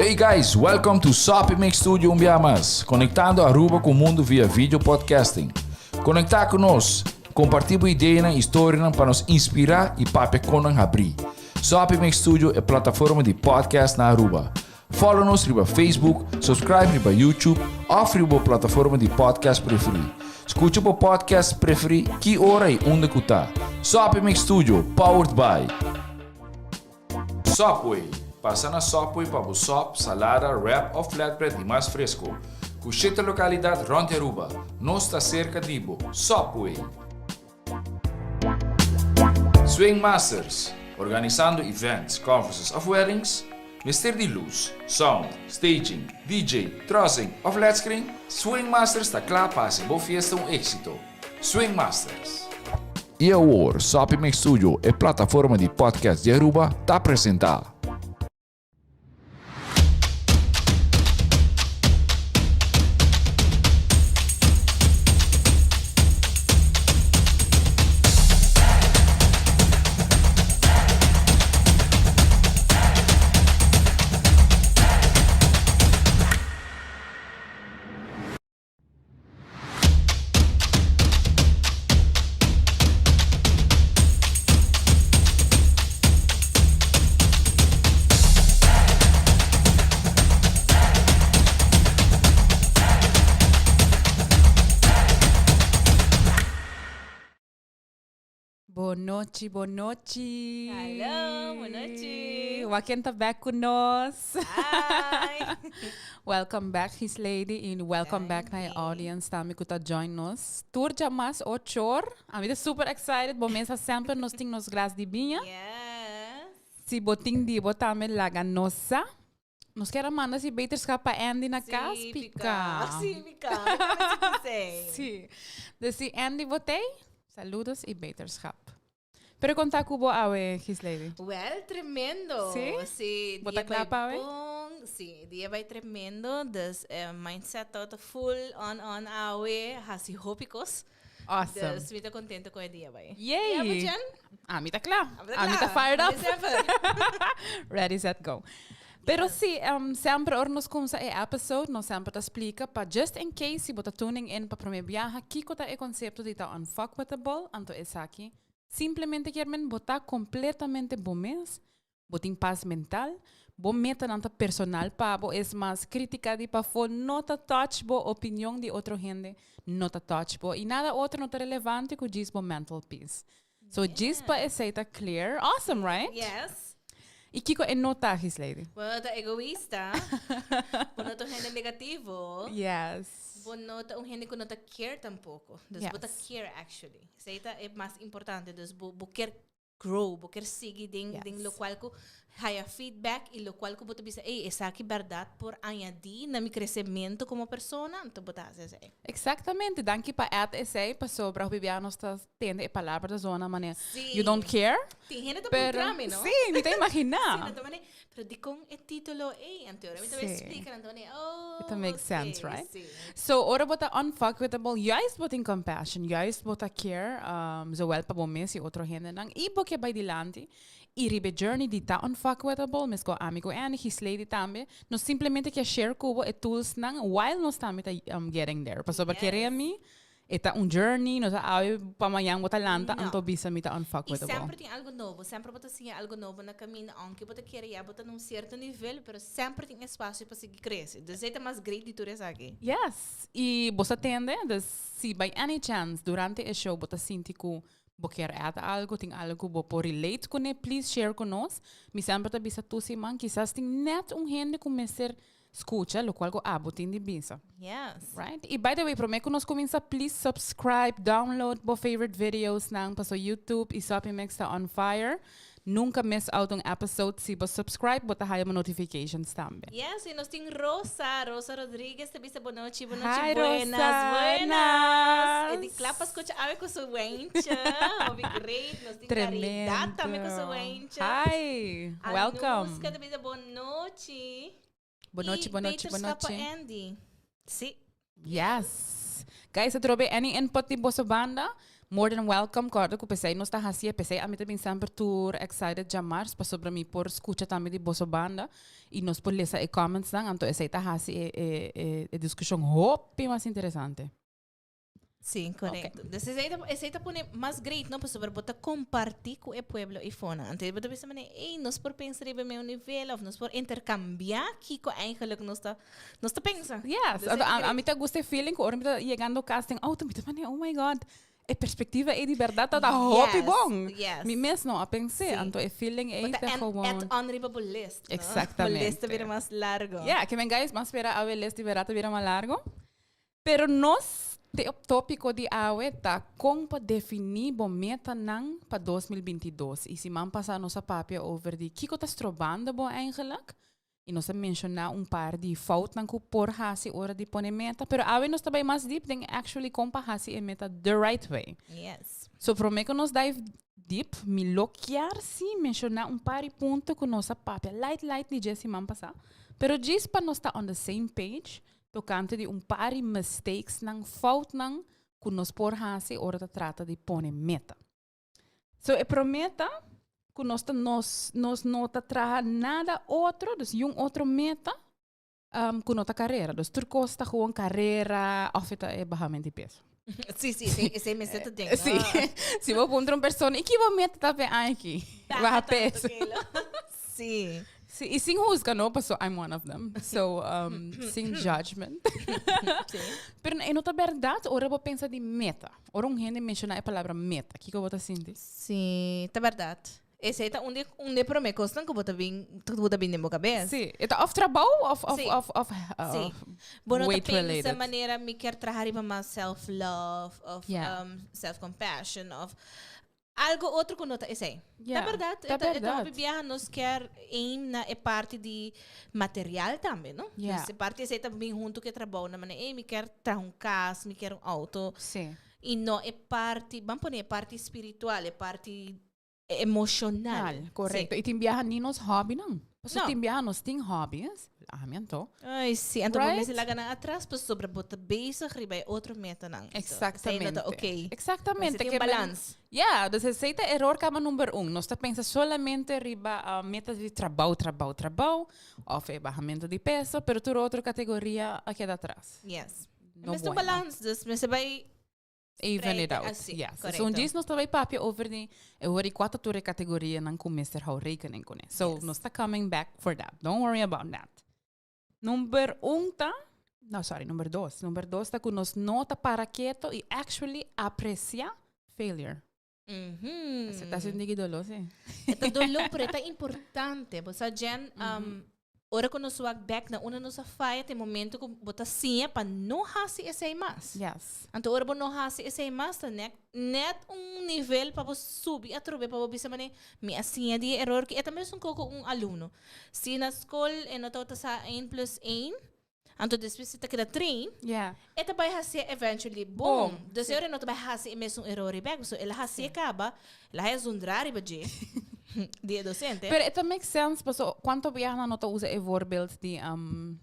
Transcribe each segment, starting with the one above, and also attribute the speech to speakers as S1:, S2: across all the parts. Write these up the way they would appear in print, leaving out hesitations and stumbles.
S1: Hey guys, welcome to Sopi Mix Studio Umbiamas, conectando Aruba com o mundo via vídeo podcasting. Conectar conosco, compartilhar ideias e histórias para nos inspirar e para conan abrir. Sopi Mix Studio é plataforma de podcast na Aruba. Follow-nos riba Facebook, subscribe riba YouTube ou riba plataforma de podcast preferido. Escute o podcast preferido que hora e onde cutar. Sopi Mix Studio, powered by Subway. Passa na Subway para o sop, salada, wrap ou flatbread e mais fresco. Cucheta localidade Ronde Aruba. Nós está cerca de Ibo. Subway. Swing Masters. Organizando events, conferences ou weddings. Mester de luz, sound, staging, DJ, trussing ou flat screen. Swing Masters está claro para ser boa fiesta êxito. Swing Masters. E agora, Sopi Mix Studio é plataforma de podcast de Aruba, está apresentar.
S2: Boa noite.
S3: Hello, boa noite.
S2: Welcome back with us.
S3: Hi.
S2: Welcome back, his lady, and welcome back
S3: Thank
S2: na
S3: you.
S2: audience também que tá join us. Tour já mais 8 horas. I'm super excited. Bom, mesa sempre nós temos nos gras de binha.
S3: Yes.
S2: Se botin di botame laga nossa. Nós queremos mandar se beter escapa Andy na casa, pica.
S3: Sim, pica. Sim.
S2: Sim. Desse Andy botei. Saludos e beter escapa. Pero contar com a his lady.
S3: Well, tremendo.
S2: Sí?
S3: Sí,
S2: Bota
S3: dia
S2: clapa,
S3: vai
S2: eh?
S3: bom. Sí, dia vai tremendo. Dus mindset todo full on awe. Hasi hopicos.
S2: Awesome.
S3: Dus muito contente com o dia vai.
S2: Yay!
S3: Yeah, Jen?
S2: A mim tá claro.
S3: Tá
S2: A mim tá
S3: claro.
S2: fired up.
S3: December.
S2: Ready, set, go. Pero sim, sempre ornos com sa episode, nós sempre te explica, para just in case, se você tuning in para primeiro viaje, kico tá é conceito de tá unfuckwithable, anto essa aqui. Simplesmente querem botar completamente bom mês, botar paz mental, bom metanan personal para bo é mais crítica de para for nota touch bo opinião de outra gente, nota touch bo e nada outro nota relevante que diz bo mental peace. So diz para essa tá clear, awesome, right?
S3: Yes.
S2: E Kiko é nota his lady.
S3: Bueno, tá egoísta. Bueno, tá gente negativo.
S2: Yes.
S3: Bueno, tá gente que não tá care tampouco. Dus
S2: Yes.
S3: bota care actually. Isso é mais importante. Dus bo quer grow, bo quer seguir ding lo qual ko haya feedback e lo qual ko bota bisa, essa aqui verdade por añadir na mi crescimento como persona, então bota assim.
S2: Exatamente. Danke para essa para sobre o bibianos tá tendo a palavra da zona maneira.
S3: Sim.
S2: You don't care?
S3: Tem gente tá
S2: Pero
S3: por trame, não?
S2: sim, me tá
S3: Sim,
S2: imaginar.
S3: então mané, pero di com o título anterior, me também
S2: Sim.
S3: explica, então mané, oh.
S2: It makes sense,
S3: sim,
S2: right?
S3: Sim.
S2: So, ora bota unfuckwithable, juist bota compassion, juist bota care, zowel pa bom mês e outro gente nang ibo que vai dilanti. E ribe journey di ta unfuckwithable, mas ko amigo and his lady tambe, no simplesmente que share kubo e tools nang while nos tambe ta getting there. Paso ba
S3: Yes.
S2: querer mi, eta journey, no sa awe pamayang bota lanta,
S3: No.
S2: anto bisa mi ta
S3: E
S2: unfuckwithable.
S3: sempre tem algo novo, sempre você tem algo novo na caminho, aunque você queira botar num certo nível, mas sempre tem espaço para seguir crescer. Do jeito mais great de tudo isso aqui.
S2: Yes. E você atende, se by any chance, durante o show, você sente que você quer algo, tem algo que você relate com ele, please share com nós. Me sempre te bisa tu si man, quizás tem net gente que mester escucha, lo qual go tem de bisa.
S3: Yes.
S2: Right? E by the way, prometo que nós começa, please subscribe, download bo favorite videos nang pa sa YouTube, e Sopi Mix tá on fire. Nunca miss out um episode se você subscribe, bota haya notifications também.
S3: Yes, e nós temos Rosa Rodrigues, te bisa boa noite,
S2: Hi,
S3: buenas,
S2: Rosa.
S3: buenas. E de clapas com a ave com sua wencha, obi great, nós temos
S2: Tremendo.
S3: caridade também com sua wencha.
S2: Hi, welcome.
S3: Anuska, te bisa boa noite.
S2: Boa noite, boa noite, boa noite.
S3: Andy. Sim.
S2: Yes. Guys, se trobe any input di sa banda, more than welcome, cordo, que pensei, não está assim, pensei, a mim também sempre tour excited jamar, para sobre mim por escutar também de bossa banda, e nós por ler e comments, então essa está assim, é discussão hope mais interessante.
S3: Sim, correto. Okay. Essa pone mais great, não? Para botar comparti com o pueblo e fona. Então, botar pensar, nós por pensar em meu nível, ou nós por intercambiar kico eigenlijk nós tá pensando.
S2: Yes, a mim tá gostei feeling, quando me tá chegando o casting, tu me tá oh my god, a perspectiva é de verdade tá hope bom.
S3: Yes.
S2: Me mesmo não a pensar, então é feeling é
S3: tá gewoon. At unreadable list, no?
S2: Exactamente.
S3: O lista vira mais largo.
S2: Yeah, que vengáis mais espera a lista de verdade vira mais largo. Pero nós o tópico de hoje tá como para definir o metanan para 2022. E se man passar nossa papia over de kico tá strobando bom eigenlijk. E nós mencionar par de fouten que por hasi hora de pone meta. Pero hoje nós também mais deep tem actually como para hasi e meta the right way.
S3: Yes.
S2: So prometo que nós dive deep, me loquear sim mencionar par de ponto com nossa papia. Light ni Jesse man passar. Pero diz para nós tá on the same page. Tocante de par de mistakes nang fout nang que nós por hasi hora da trata de pone meta. So eu prometa que nós não tá traga nada outro, dus outro meta que nota carreira. Dus turcosta gewoon carreira of é barramento de peso.
S3: Sim, esse é mesmo tem.
S2: Sim. Se vou pôr uma pessoa, e que vou meta tá bem aqui. Vai peso.
S3: Sim.
S2: E sem rusga, não, porque I'm one of them. So, sem judgment. Pero é nota verdade, ora vou pensar de meta. Ora gente mencionar a palavra meta. O que eu vou sentir?
S3: Sim, tá verdade. Esse é onde promete que eu vou estar bem na minha cabeça.
S2: Sim, é of trabalho of
S3: weight related. Dessa maneira, me quer trazer mais self-love, of self-compassion, of algo outro que nota esse. É verdade. Então, viajar nós quer na parte de material também, não? Essa parte esse também junto que trabalho na maneira, me quer trazer casa, me quer auto.
S2: Sim.
S3: E não é parte, vamos pôr parte espiritual, é parte emocional.
S2: Correto. E tem viajar nem nos hobby não. Porque tem viajar nos tem hobbies.
S3: Ai, sim. Então, vamos lá ganhar atrás, para sobre botar base, riba é outro meta não.
S2: Exatamente.
S3: Ok.
S2: Exatamente.
S3: Tem balance.
S2: Yeah, dus esse é error cama número 1. Nós pensa solamente riba metas de trabalho, ou é barramento de peso, pero tu outra categoria aqui atrás.
S3: Yes. Mas tem balance, dus você vai
S2: even it out.
S3: Assim,
S2: yes. So, diz nós também papi over de quatro ture categoria não com mester how rekening com. So, nós tá coming back for that. Don't worry about that. Número 1 tá? Número 2. Número 2 tá que nós nota para quieto e actually aprecia failure. Você tá sentindo dolor, sim?
S3: Ito dolor, pero ito importante. Basta dyan, ora ko nasuwag back na una no sa fight, tem momento ko bota sinha para não hasi essay mas.
S2: Yes.
S3: Anto ora bo não hasi essay mas, ta net nível para você subir a trobe para você mané me assim de error que é também um coco aluno. Se na escola é nota sa 1+1, anto depois se tá que da train, eta vai hasi eventually bom. Dus ora nota vai hasi mesmo error back, so ela hasi caba, ela é zundrari baje. Dia docente.
S2: Pero it makes sense, porque quanto viaja nota usa e voorbeeld die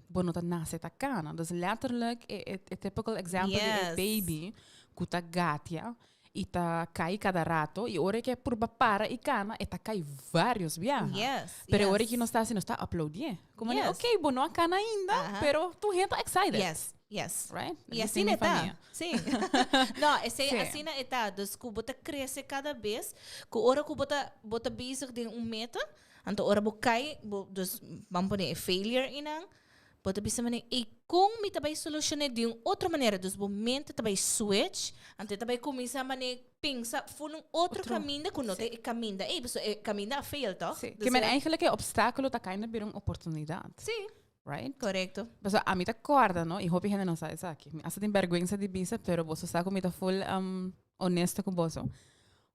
S2: bonota nase ta kana. Dus letterlijk a typical example de a baby kuta gatia e ta cai cada rato e ora que por para e cana e ta cai vários viajes.
S3: Yes.
S2: Pero ora que não está uploadie. Como é, ok, bono a cana ainda, pero tu gente excited.
S3: Yes.
S2: Right?
S3: E assim está. Sim. Não, assim está. Dus que bota cresce cada vez. Que ora que bota bezig de meta. Então ora bo cai, dus vamos pôr failure inang. Bota bisa mané e como me também solucionar de outra maneira. Dus momento também switch. Então também começa a mané pensa voor outro caminho que não tem caminho. Caminho a fail toch?
S2: Sim. Que men eigenlijk é obstáculo tá caindo bir uma oportunidade.
S3: Sim.
S2: Right?
S3: Correcto.
S2: Mas a mim tá corda, não? E hope que não sai isso aqui. Essa tem vergonha de bisa, pero você está comigo tá full honesta com você.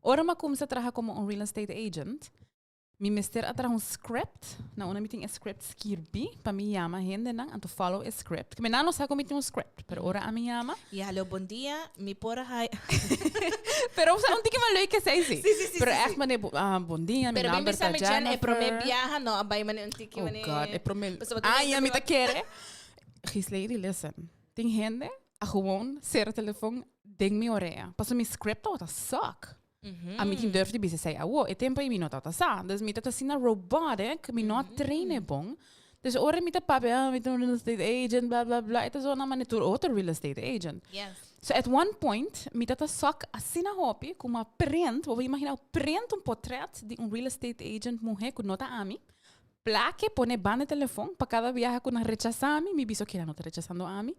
S2: Ora ma começa a trabalhar como real estate agent. Mi mester atra script. Na una meeting script skirbi pa mi llama gente nang and to follow a script. Que me não sabe como script, pero ora a mi llama.
S3: Hallo, bom dia. Mi pora hai.
S2: Pero usa que mal leuk sei sim.
S3: Sim.
S2: Pero echt mane bom dia, mi number tá já.
S3: É pro me viaja, não, abai mane um tiki mane.
S2: Oh God, é pro me. Ai, a mi tá quere. His lady listen. Tem gente a gewoon ser telefoon ding mi oreia. Passo mi script outa suck. A mim tem durf de bisa say, e tempo e mi not outa sa. Dus mi tata sina robotic, mi not traine bom. Dus ora mi ta papel, mi ta real estate agent, blah blah blah. Ita zo na man itu outra real estate agent.
S3: Yes.
S2: So at one point, mi tata suck asina hopi, kuma print, vou imaginar print portrait de real estate agent mulher com nota a mim. Plaque, pone ban de telefone, para cada viaje com na rechazar a mim, mi biso que ela não tá rechazando a mim.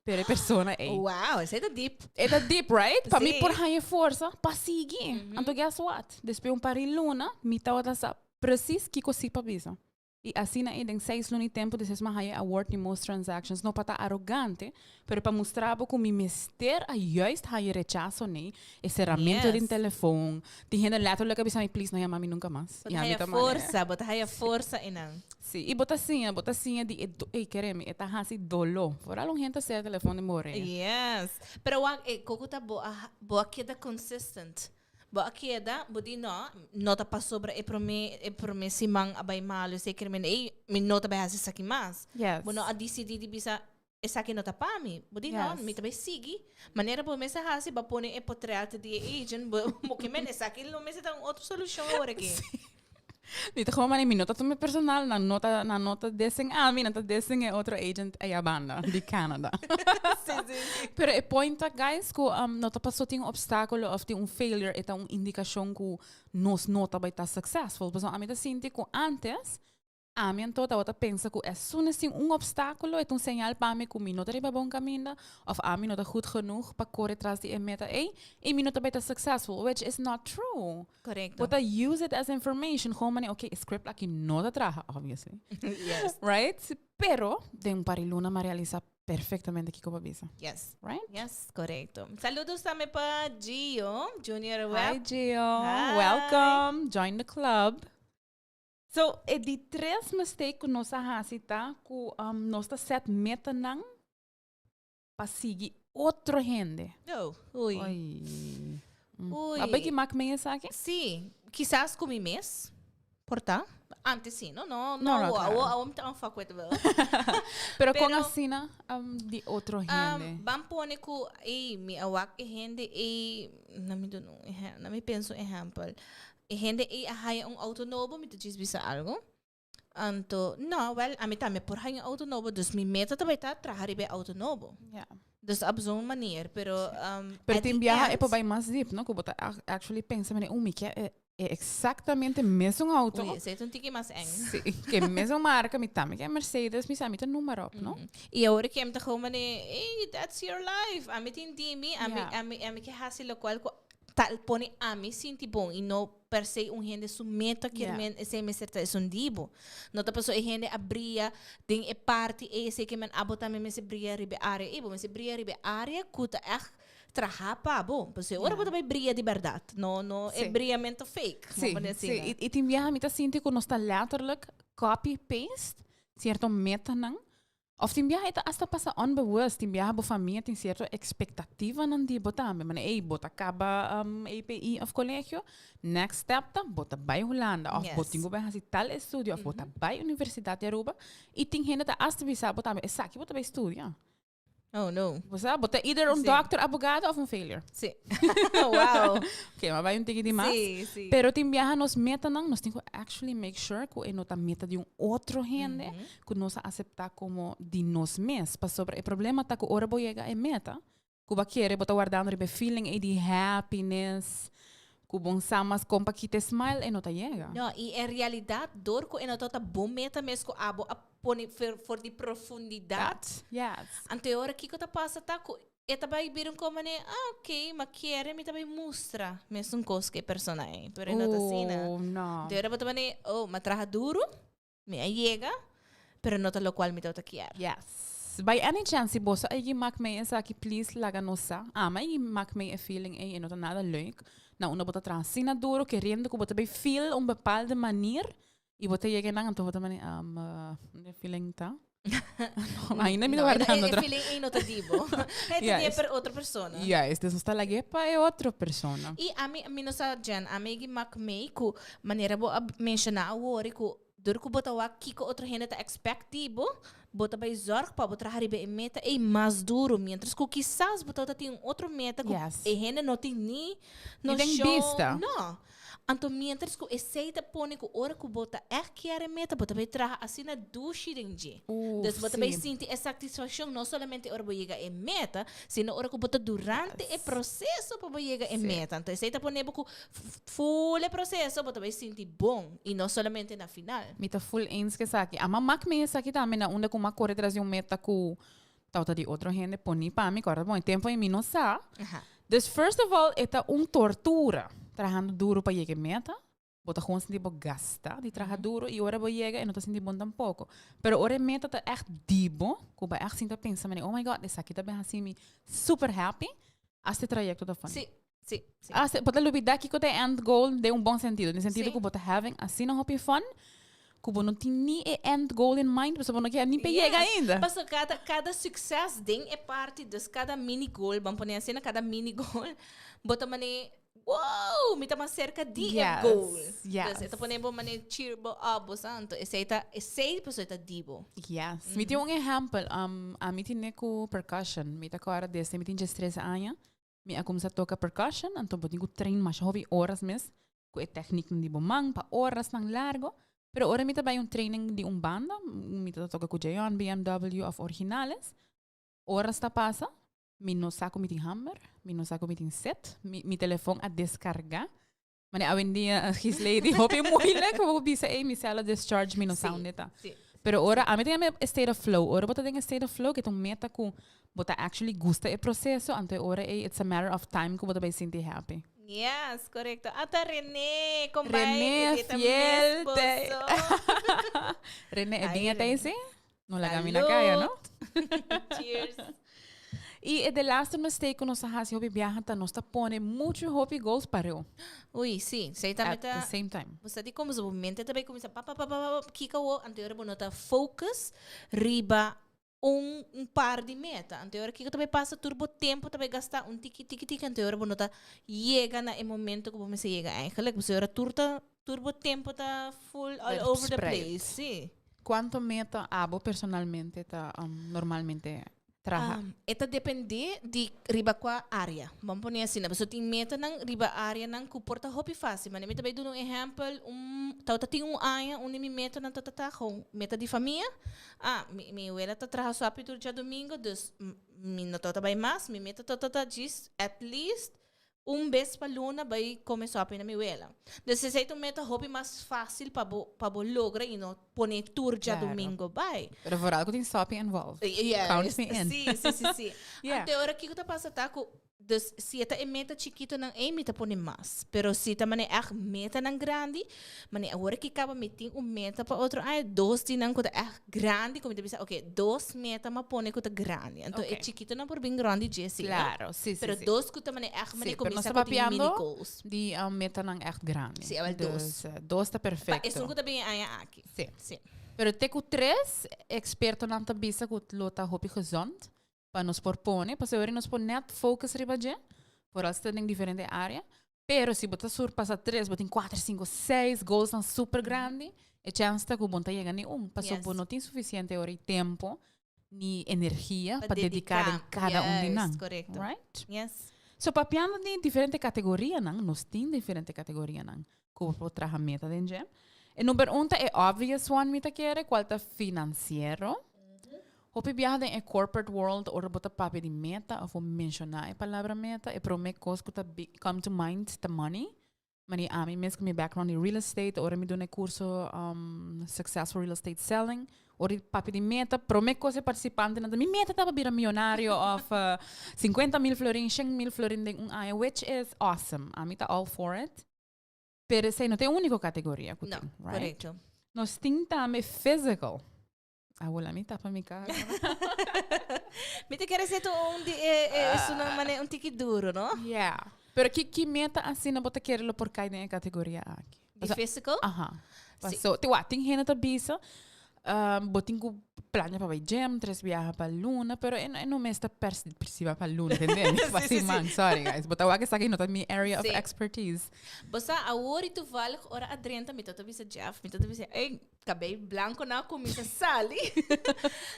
S2: Pero persona é.
S3: Wow, isso é deep.
S2: É deep, right? Para mim
S3: Sim.
S2: por raia força, para seguir. Então guess what? Depois pari luna, mi tava sa precis que cosi para bisa. E assim na em 6 luni tempo desses ma raia award ni most transactions, não para tá arrogante, pero para mostrar que mi mester a juist raia rechazo ne, esse ferramenta de telefone, de gente letterlijk bisa mi please não chama mi nunca mais.
S3: Bota raia força e não.
S2: Sim, e bota assim de quereme, eta hasi dolo. Fora long gente ser telefone morre.
S3: Yes. Pero coco tá boa queda consistent. Boa queda, bodi nota pa sobra e prome simang abay malo sei que me nota ba hasi saki mas.
S2: Yes.
S3: Bono a decidi di bisa esa que nota pa mi. Bodi mi tabe sigi. Manera po mesa hasi ba pone e portrait de agent mo que men esa que lo mesa tá outra solução ora aqui.
S2: Dito ko man mi nota to me personal na nota desing mi nota desing é outro agent é a banda de Canada.
S3: Sim.
S2: Pero e point guys ko nota passou tem obstáculo of tem failure é indicação que nos nota vai estar successful. Porque a mim tá sinto que antes a mim toda outra pensa que as soon as tem obstáculo é sinal para mim que mi nota riba bom caminho of a mim nota goed genoeg para correr atrás de meta e mi nota vai estar successful, which is not true.
S3: Correcto.
S2: But I use it as information. Como man, okay, script aqui nota traja, obviously.
S3: Yes.
S2: Right? Pero de pariluna me realiza perfectamente aqui como avisa.
S3: Yes.
S2: Right?
S3: Yes, correcto. Saludos também para Gio, Junior
S2: Hi,
S3: Web.
S2: Gio.
S3: Hi.
S2: Welcome. Join the club. So, é de 3 mistakes que nós hasita que nós tá set metanan para seguir outro gente.
S3: Oh, ui.
S2: Ui. Abai que mac meia saque?
S3: Sim, quizás com mês, porta. Antes sim, não, claro. Unfuckwithable.
S2: Pero com a sina de outro gente.
S3: Bam pone ku mi awak e gente e não me penso exemplo. E gente e haya auto novo, me diz bisa algo. Anto, no, well, a mim também por haya auto novo, dus mi meta também tá trabalhar be auto novo.
S2: Yeah.
S3: Dus op zo'n manier, pero
S2: tem viaja é para bem mais deep, não? Que você actually pensa, mas o que é exatamente mesmo auto.
S3: Ui, sei um tiki mais eng.
S2: Sim, que é mesmo marca, me também que é Mercedes, me sabe, tem número op, não?
S3: E agora que me tá como hey, that's your life. A mim tem dimi, a mim que hasi lo qual tal pone a mim sinti bom e não per se gente submeta que men esse me certa é dibo. Não tá pessoa gente abria tem e parte e sei que men abota me se bria ribe área e bom me se bria ribe área kuta echt trahapa bom, porque ora bota vai bria de verdade. No é briamento fake.
S2: Sim. E tem viaja me tá sinti que nós tá letterlijk copy paste certo metanan. Of tem viaja hasta passa onbewust, tem viaja bo família tem certa expectativa nan di botar, mas bota caba API of colégio, next step tá bota vai Holanda, of botingo vai fazer tal estudio, of bota vai Universidade de Aruba, e tem gente tá hasta bisa botar, essa aqui bota vai estudar.
S3: Oh, no.
S2: Você bota either doctor, advogado ou failure.
S3: Sim. Wow.
S2: Ok, mas vai tigre de mais.
S3: Sim.
S2: Pero tem viaja nos meta não, nós temos que actually make sure que é nota meta de outro gente, que nós aceitar como de nós mesmos. Para sobre o problema tá que ora boa chega é meta, que vai querer botar guardando o feeling e de happiness, que bom samas compa que te smile e nota chega.
S3: No, e em realidade dor que é nota bom meta mesmo abo pone for de profundidade.
S2: Yes.
S3: Ante hora que tá passa tá ko eta vai viram como né, ok, mas quer me também mostra mesmo coisa que persona é, pero não tá assim,
S2: não.
S3: De hora bota né, mas traja duro, me chega, pero não tá lo qual me tá quer.
S2: Yes. By any chance, bossa, ay mak me essa aqui please laga nossa. Mas ay mak me a feeling ay não tá nada leuk. Não, una bota transina duro, querendo que bota bem feel bepaalde manier. E botei chegar na então bota mani feeling tá. Ainda me guardando
S3: outra. Feeling é notativo. É para outra pessoa.
S2: Yes, this está lá para é outra pessoa.
S3: E a mim não sabe Jan, a mim mak me ku maneira bo mencionar o ori ku dur ku bota wa kiko outro gente tá expectivo, bota vai zorg para botar riba e meta é mais duro, mientras que quizás bota tem outro meta que e rende não tem nem no
S2: vista.
S3: Não. Então, mientras que aceita pone que hora que bota quer meta, bota vai trazer assim na duche dengue. Então, bota vai sentir essa satisfação não somente hora vai chegar em meta, sino hora que bota durante o processo para vai chegar em meta. Então, aceita pone que full processo, bota vai sentir bom e não somente na final.
S2: Mita full eens que sa aqui. A mamak me sa aqui também na onde com uma corre trazer meta com tauta de outro gente poni para mim, corre bom tempo em mim não sa. Dus first of all, eta tortura. Trabajando duro para llegar a meta, bota gewoon sentir bo gasta, die trabaja duro e ora bo llegar e não tá sentir bom tampoco. Pero ora meta tá echt dibo, kuba echt sinta pensa, mane, oh my god, essa aqui tá bem assim, me super happy, este trajecto tá fun.
S3: Sim, sim, sim.
S2: Bota lubida que tem end goal de bom sentido, no sentido que bota having assim não happy fun, kuba não tem nem end goal in mind, mas não quer nem pegar ainda.
S3: Mas cada sucesso tem é parte de cada mini goal, vamos pôr assim na cada mini goal, bota mane wow, me tá cerca de goal. Yes. Então ponemos mané cheerbo abo santo. Esse pessoa tá dibo.
S2: Yes. Me tem exemplo. A mim tem com percussion. Me tá agora desde me tem 13 anos. Me a começar a tocar percussion. Então eu treino mais hobby horas mesmo. Com a técnica de bomang pa horas nang largo. Pero ora me tá vai training de banda. Me tá toca com Jayon, BMW of originales. Horas tá passa. Mi no saco mi hammer, mi no saco mi set, mi telefone a descargar. Mas hoje em dia, his lady, hope moeilijk, vou bisa mi sala discharge mi no sound neta. Pero ora, a mim tem a state of flow. Ora bota tem a state of flow que tem meta com bota actually gusta o processo, ante ora it's a matter of time que bota vai sentir happy.
S3: Yes, correcto. Ata René,
S2: René fiel. René, é bem até esse? Não la camina kaya, no?
S3: Cheers.
S2: E de laatste mistake que nós fazemos hobby viajar, nós pone mucho hobby goals para eu.
S3: Ui, sim, sei
S2: também at the same time.
S3: Você tem como o mente também começa kico anterior bonota focus riba par de meta. Anterior que também passa turbo tempo também gastar tiki anterior bonota chega na momento que você chega. Eigenlijk você ora turbo tempo tá full all over the place. Sim.
S2: Quanto meta abo personalmente tá normalmente
S3: Ito depende de riba qua área. Vamos pôr assim, mas tem meta ng riba área ng kuporta hopi fácil. Mas também dou exemplo, tauta tem área onde me meta ng tatatako. Meta de família. Mi wela ta traha so apitur dia domingo, dus mi no tauta bay mas, mi meta tata diz at least vez pa luna vai começar a na mi wela. Dus se sei meta hopi mais fácil para bo logra e não pone tour dia domingo vai.
S2: Pero for algo tem shopping involved. Count me in.
S3: Sim. Ante hora que tu passa taco, dus se eta meta chiquito nang meta pone mais. Pero se ta mane meta nang grande, mane agora que acaba meting meta para outro dos tinang ko grande, como te bisa, okay, dos meta ma pone ko ta grande. Então é chiquito na por bem grande Jessie.
S2: Claro, sim.
S3: Pero dos ko ta mane mane começa
S2: com mini goals. Die meta nang echt grande.
S3: Sim, dos.
S2: Dos tá perfeito.
S3: Isso ko ta bem aqui.
S2: Sim. Pero teco 3 experto na tabisa ko lota hopi gezond. Para nos propone, para saber nos pôr net focus riba de, por elas terem diferente área. Pero se você surpassa 3, você tem 4, 5, 6 goals são super grande, é chance que você chega em Passou por não tem suficiente hora e tempo, nem energia para dedicar em cada de nós.
S3: Correto.
S2: Right?
S3: Yes.
S2: So, papiando de diferente categoria, nós temos diferente categoria, como para trabalhar meta dentro. E número 1 é obvious one, meta quer, qual é financeiro. Hopi viaja em corporate world, ora bota papi de meta, ou mencionar a palavra meta, e prome coisa que come to mind, the money. Mani ami mesmo meu background in real estate, ora me dou curso successful real estate selling, ora papi de meta, prome coisa participante, nada, minha meta estava virar milionário of 50,000 florin, 100,000 florin de ano, which is awesome. Ami tá all for it. Pero sei não tem única categoria que
S3: não,
S2: tem, right?
S3: Correto.
S2: Nós temos também physical. Wala mi tapa mi cara.
S3: Mi te quer ser um tiki duro, no?
S2: Yeah. Pero que meta assim na bota querer por cair na categoria aqui.
S3: De physical?
S2: Passou. Tem gente tá bisa. Botinho plano para ir gym, 3 viajes para Luna, pero não me está persiva para Luna, entende? Assim, man, sorry guys. But eu acho que não tá minha area of expertise.
S3: Você agora tu vale ora adrenta, me tá visa Jeff, me tá visa, ei, cabelo branco na comida sali.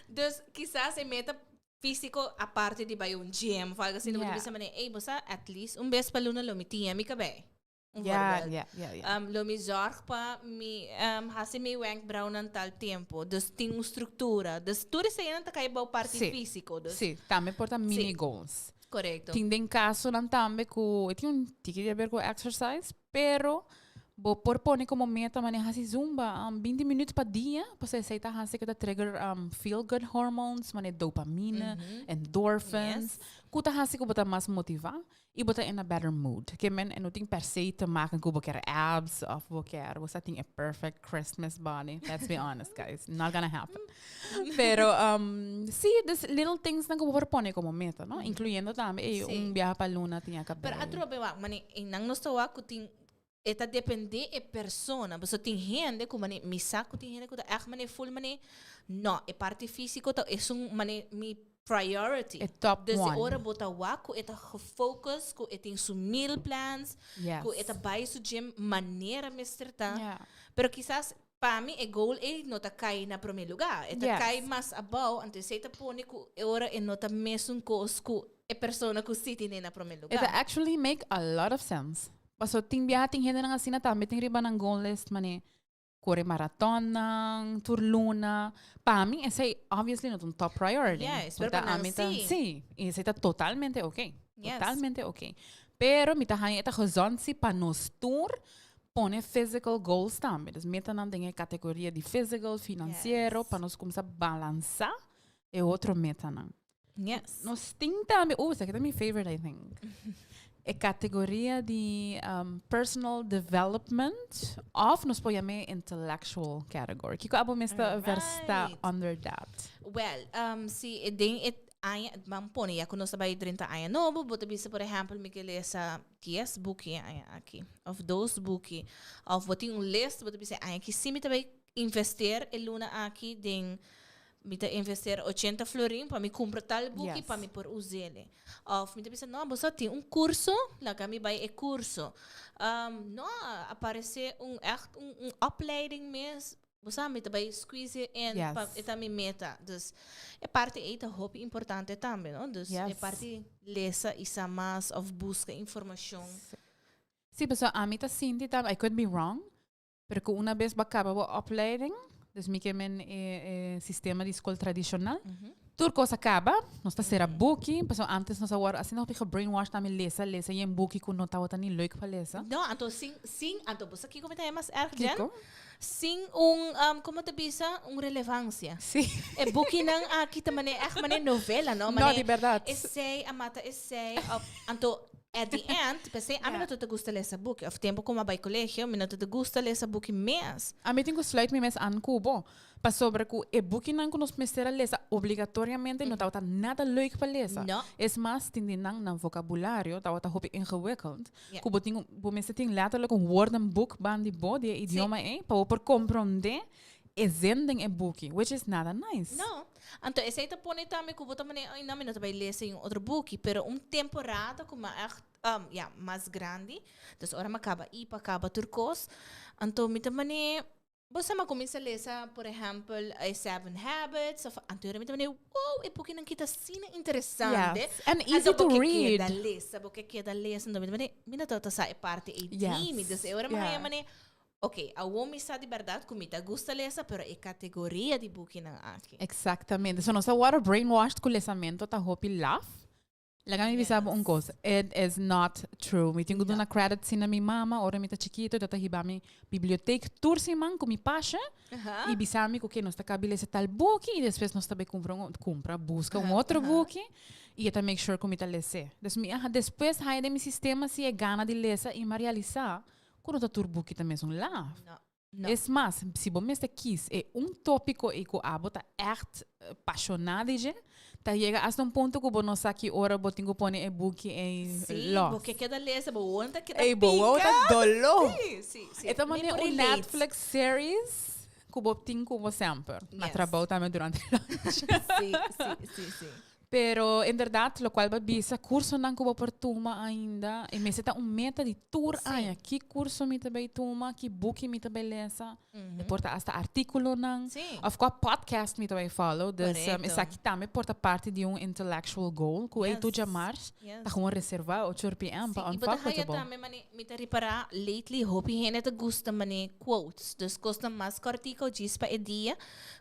S3: Dus quizás se meta físico a parte de vai gym, fala assim, tu visa mané, ei, você at least vez para Luna lo mitinha mi cabelo.
S2: Yeah.
S3: Lo me zorg pa mi hasi mi wenkbrauw ng tal tempo. Dus ting estrutura. Dus tudo isso aí não tá caindo parte físico. Dus.
S2: Sim, também porta mini goals.
S3: Correcto.
S2: Tem den caso não também que tem tique de ver com exercise, pero bo por pone como meta maneja si zumba 20 minutos para dia, você aceita hasi que trigger feel good hormones, mane dopamina, endorphins. Kuta hasi ko bota mais motivar. E botar in a better mood. Que men não tem per se te maken que você quer abs of você tem a perfect Christmas body. Let's be honest, guys. Not gonna happen. Pero sí, these little things na que você pone como meta, ¿no? Incluyendo também viaje para Luna tinha que.
S3: Pero atro bewa, mani inang no stawa ko ting eta depende e persona. Você tem gente que mani misa ko tem gente que tá mani full mani no, e parte físico tá mani mi priority.
S2: É top
S3: dus
S2: one.
S3: Dus ora bota wako eta gefocus, ko etin su meal plans, ko eta bai su gym manera mester ta.
S2: Yeah.
S3: Pero quizás para mim o goal é não tá cair na primeiro lugar. Eta cai mais above, antes você tá pone ko ora e não tá mesmo ko e persona ko siti na primeiro lugar.
S2: It actually make a lot of sense. Paso ting biya ting hindi nang asina também ting riba ng goal list mani corre maratona, tour Luna. Para mim, esse é, obviously, não um top priority.
S3: Yes, pero para nós,
S2: sim. Esse está totalmente ok. Yes. Totalmente ok. Pero, mi tahanha esta gezondsi para nos tour, pone physical goals também. Dus, metanan tem a categoria de physical, financeiro, para nós começar a balançar, é outro metanan.
S3: Yes.
S2: Nós tem também, essa aqui é minha favorite, I think. É categoria de personal development of nos podemos intellectual category. Kiko abo mesta versta under that.
S3: Well, si ding it aya pone ya kuno sabay 30 aya novo, but bisa por exemplo me que lesa 10 buki aya aqui. Of those buki of what in list, but bisa aya que sim também investir em luna aqui ding mita investir 80 florin para me comprar tal book para me por usar. Of mita pensa não, você tem curso, lá que me vai curso. Não aparece echt opleiding mesmo. Você mita vai squeeze in para eta me meta. Dus é parte eita hobby importante também, não? Dus é parte lesa e mais of busca informação.
S2: Sim, pessoal, a mita sinti tam, I could be wrong, porque uma vez acaba a opleiding. Dus mi kemen sistema de escola tradicional. Turcos acaba, nós tá será booking, pessoal antes nós agora assim não fica brainwash também lesa e em booking com não tá tão leuk para lesa.
S3: Não, então sim, então você aqui como tá mais erg jan. Sim, como te bisa, relevância.
S2: Sim.
S3: É booking nang aqui também é echt novela, não?
S2: Não, de verdade.
S3: Essay, amata essay, então at the end, pensei, a mim não te gusta ler essa book. Of tempo como vai colégio, mim não te gusta ler essa book mesmo.
S2: A mim tem que sluit me mes aan kubo. Para sobre que e book não nos mester lesa obrigatoriamente não tá nada leuk para lesa.
S3: No.
S2: Es mais tem nang vocabulário, tá hoop ingewikkeld. Kubo tem bo mester tem letterlijk een woordenboek van die bo die idioma para por compreender e zending e book, which is nada nice.
S3: No. Então, esse aí tá pone também que eu vou também não me vai ler em outro book, pero temporada como echt mais grande. Dus ora acaba acaba turcos. Então, me também você me começa a ler, por exemplo, 7 Habits of Antônio, me também wow, é porque não kita cena interessante.
S2: Yes. And easy to read.
S3: Porque que da ler, então me não tá sa parte e time, dus ora me ok, a homem está de verdade comida gusta lesa, pero é categoria de book não aqui.
S2: Exatamente. So nós agora brainwashed com lesamento tá hopi laugh. Laga mi bisabo un coisa. It is not true. Mi tengo dona credit sina mi mama, ora mi tá chiquito, tá hiba mi biblioteca tour simang com mi pasha. E bisami que nós tá cabilesa tal book e depois nós também busca outro book e tá make sure que mi tá lese. Depois hai de mi sistema se é gana de lesa e realizar. Quando tá turbo que também são lá.
S3: Não.
S2: É mais, se você quis, é tópico e que a bota echt apaixonada de, tá chega a ponto que você não sabe que hora você tem que pôr e book e
S3: love. Porque cada lesa, boa onda que
S2: tá pica. Boa onda dolor.
S3: Sim.
S2: Então, é Netflix series kubo ting kubo sempre. Na
S3: Yes.
S2: trabalho também durante o lunch.
S3: Sim.
S2: Pero, em verdade, lo qual babisa, curso não kubo por tuma ainda. E me seta meta de tour aia. Que curso me também tuma, que book me também lesa. E porta hasta artículo não.
S3: Sim.
S2: Of course, podcast me também follow. Dus,
S3: Correcto.
S2: essa aqui também porta parte de intellectual goal. Que
S3: Yes.
S2: é tu jamars.
S3: Yes.
S2: Tá com reservar 8 p.m. para
S3: Sim, e bota haya
S2: Unfuckwithable.
S3: também, mani, mita reparar, lately, hopi hene ta gusta, mani, quotes. Dus gusta mas cortico, gispa e dia,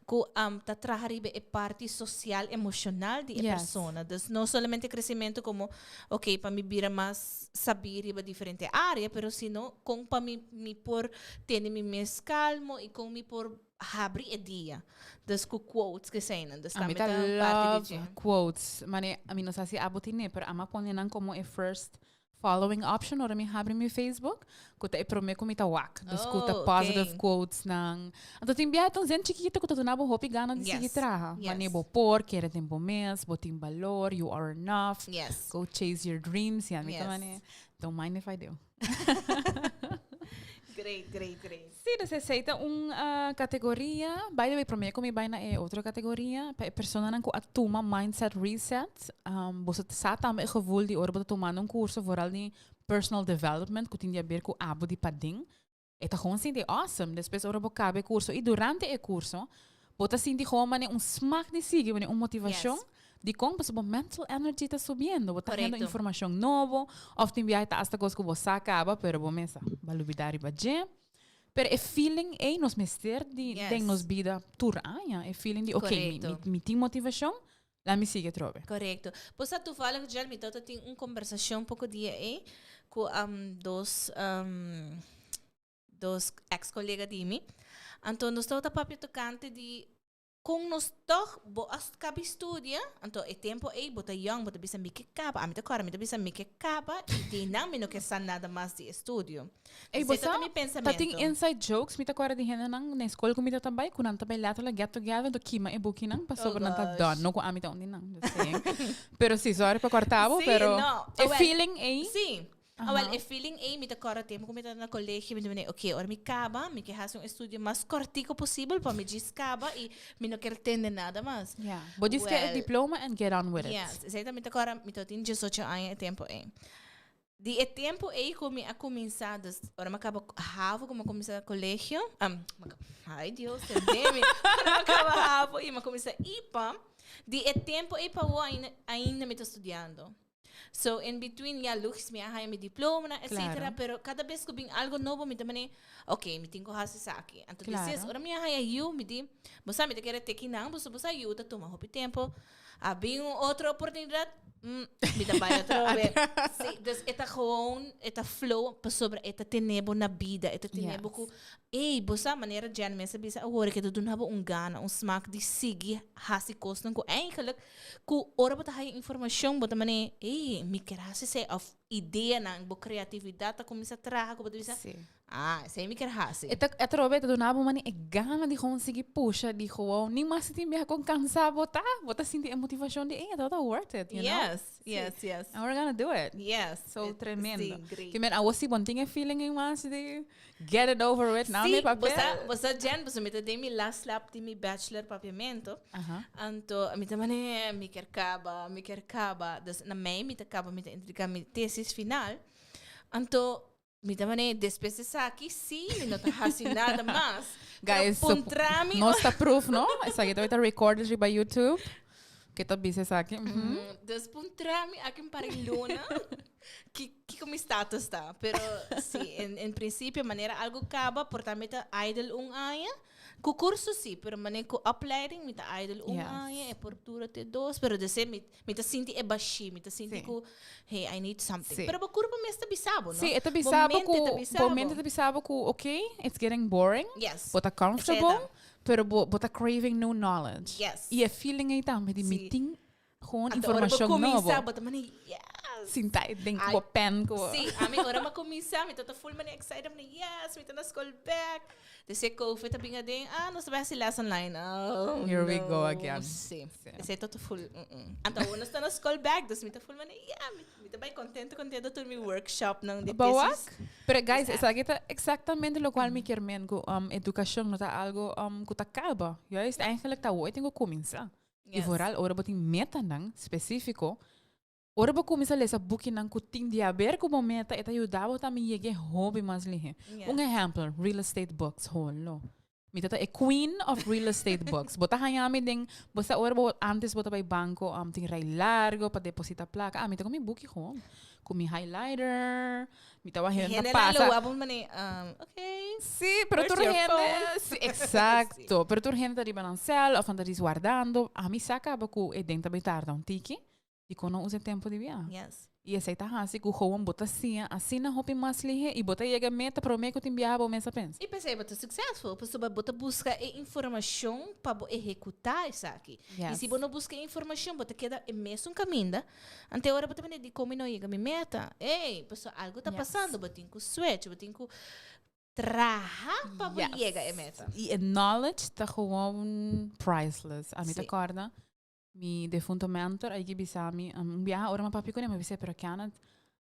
S3: ku ta traharibe e parte social, emocional de
S2: Yes.
S3: persona. Dus no solamente crecimiento como, ok, para mi bira mas saber riba diferente área, pero sino, com para mi por ter mi mes calmo e com mi por abrir e dia. Dus ku quotes que sejam. Dus
S2: A
S3: também
S2: mí
S3: ta
S2: te
S3: parte
S2: love
S3: de
S2: quotes. Mane, a mí no sé si abotine, pero ama ponen como a first following option ora mi abre mi Facebook. Kuta e prome ko mita wak. Dus kuta
S3: Oh,
S2: positive
S3: okay.
S2: quotes nang. Anto timbia tong zen chiquita kuta tunabo hopi gana de
S3: Yes.
S2: sigi traha.
S3: Yes.
S2: Mane bo por, quere tempo mes, bo tim valor, you are enough.
S3: Yes.
S2: Go chase your dreams. Yan, mita
S3: Yes.
S2: mane. Don't mind if I do.
S3: Great.
S2: Sí, dus aceita categoria. By the way, promete comi bijna outra categoria. Persona nang ko atuma mindset reset. Você sa também gevoel die ora tomando curso vooral die personal development, que tinha a ver com abo de pading. Eta gewoon sinti awesome. Depois ora cabe curso e durante o curso, bota sinti gewoon mane smaak de sigue, mane motivação.
S3: Yes.
S2: De como você mental energy está subindo, você
S3: Correcto.
S2: tendo informação nova, of tem viagem hasta coisa que você acaba, pero bom mesa, balubidari baje. Pero é feeling é nos mester de
S3: Yes.
S2: den nos vida tour anya, é feeling de okay,
S3: Correcto.
S2: me tem motivação, lá me sigue trove.
S3: Correcto. Pois tu fala que já me tota tem uma conversação um pouco dia aí com dos ex-colegas de mim. Então, nós estamos papi tocante de com nós toch bo as cabe estudia, então é tempo aí bota young, bota bisa mique caba, a mim tá cara, a mim tá bisa mique caba e de não me não quer saber nada mais de estudio.
S2: Ei,
S3: Esse
S2: você
S3: é meu pensamento.
S2: tá tem inside jokes, me tá agora de renda nang na escola com me tá também, com nanta later la get together do kima e booking nang pa sobre nanta
S3: gosh.
S2: done, no com a mim tá onde nang, just saying. Pero sí, sorry pa cortavo,
S3: Sí,
S2: pero
S3: no.
S2: é
S3: Well,
S2: feeling aí.
S3: Sim.
S2: Aham.
S3: Well, é feeling aí, me tá cara tempo, como tá na colégio, me diz, ok, ora me caba, me quer fazer estudo mais cortico possível para me descaba e me não quero ter nada mais.
S2: Yeah, but just get a
S3: Well,
S2: diploma and get on with it.
S3: Yes, exatamente agora me tô tendo 18 anos é tempo aí. De tempo aí como a começar, ora me acaba ravo como começar a colégio. Ai Deus, entende? Ora me acaba ravo e me começar IPA. De tempo aí para ainda me tô estudando. So, in between, lux, me ahaya mi diploma, etc.
S2: Claro.
S3: Pero cada vez que vem algo novo, me também, ok, me tenho que fazer isso aqui. Então,
S2: Claro.
S3: depois, ora me ahaya eu, me di, você me quer ter que não, você eu, tá toma hopi tempo, abrir outra oportunidade, me dá para outra vez. Dus, eta gewoon, eta flow, sobre eta tenebo na vida, eta tenebo
S2: Yes.
S3: ku, você maneira de mensen bisa agora que doen hebben gana, smaak die sigi, hasi kosten, ku eigenlijk, ku ora bota hay informação, bota mane, me quer hasi se of ideia na, bo criatividade, tá começa a traga, ku bota bisa,
S2: Sim.
S3: sei me quer hasi.
S2: É trove do nabo mani é gana de conseguir puxa de gewoon nem mais se tem com cansar botar sentir a motivação de é tá worth it, you know?
S3: Yes.
S2: And we're gonna do it.
S3: Yes.
S2: So tremendo.
S3: Sim, great.
S2: Que men a você bom tinha feeling em mais de get it over with now me papel.
S3: Você Jen, você me deu mi last lap de mi bachelor papiamento.
S2: Aha.
S3: Anto, mi tamane, mi quer caba. Dus na mei, mi acaba, mi entregar mi tesis final. Anto, mi tamane, depois de aqui, sim, mi não tá fazendo nada mais.
S2: Guys, so,
S3: puntrami,
S2: no está proof, no? Essa aqui tá recorded by YouTube. Que tá bisa sa aqui.
S3: dus puntrami, aqui para luna, que como status tá. Pero, sim, em princípio, maneira algo acaba, portanto, idle aia. Com curso sim, pero maneira com opleiding, me tá idle aia, é portura te dos, pero de ser me tá sinti é baixi, me tá sinti com, hey, I need something.
S2: Sí.
S3: Pero ba curva me está bisabo, no?
S2: Sim, é bisabo
S3: Momente
S2: momento bisabo com okay, it's getting boring.
S3: Yes.
S2: Bota comfortable,
S3: Exato.
S2: pero bota craving new knowledge.
S3: Yes.
S2: E a feeling aí também de
S3: Sim.
S2: meeting gewoon
S3: Até
S2: informação
S3: ora ba
S2: nova.
S3: começar, bota mani, yes.
S2: Sinta, denk
S3: Ai,
S2: ko, pen ko.
S3: Sim, a minha hora uma comissão, me tô full money excited, me yes, me tô na school back. Desse COVID tá bem adem, nós vai se lesson online. Oh,
S2: Here we
S3: no.
S2: go again.
S3: Sim. Desse tô full. Então, nós tá na school back, dus me tô full money, me tô bem contente to me workshop nang de
S2: Bawak?
S3: thesis.
S2: Pero guys, esa kita exactamente lo cual me quermen ko educação no ta algo ko ta caba. Juist, eigenlijk ta ooit ko comisa. E vooral ora boting metanan específico. Ora ba começa a ler essa book nang kuting diaber ko momenta eta ayudava também yege hobby mas lihe. Exemplo, real estate books holo. Mita é queen of real estate books. Bota hayami ding basta ora bo antes bota by banco ting ray largo pa deposita placa. Mita ko mi book home. Com mi highlighter. Mita wa henda pasa.
S3: Okay.
S2: Sí, pero tu gente, sí, exacto. Pero tu gente tá balancel of anda guardando. A mi saca ba ko e denta by tarda um tiki. E quando usa tempo de viagem.
S3: Yes.
S2: E essa tá assim, que o Juan bota assim na roupa mais lihe e bota chega meta para o meio que tem viagem, pensa pensa.
S3: E pensei, bota successful, pessoa bota busca informação para executar isso aqui. E se você não busca informação, bota queda mesmo um caminho. Até hora bota de como não chega a minha meta. Ei, pessoa, algo tá passando, bota com switch, bota com traha para chegar a meta.
S2: E knowledge tá gewoon priceless. A mim tá corda. Mi defunto mentor, aí que bisami, biaha ora ma papi ko ma bise pero kanat.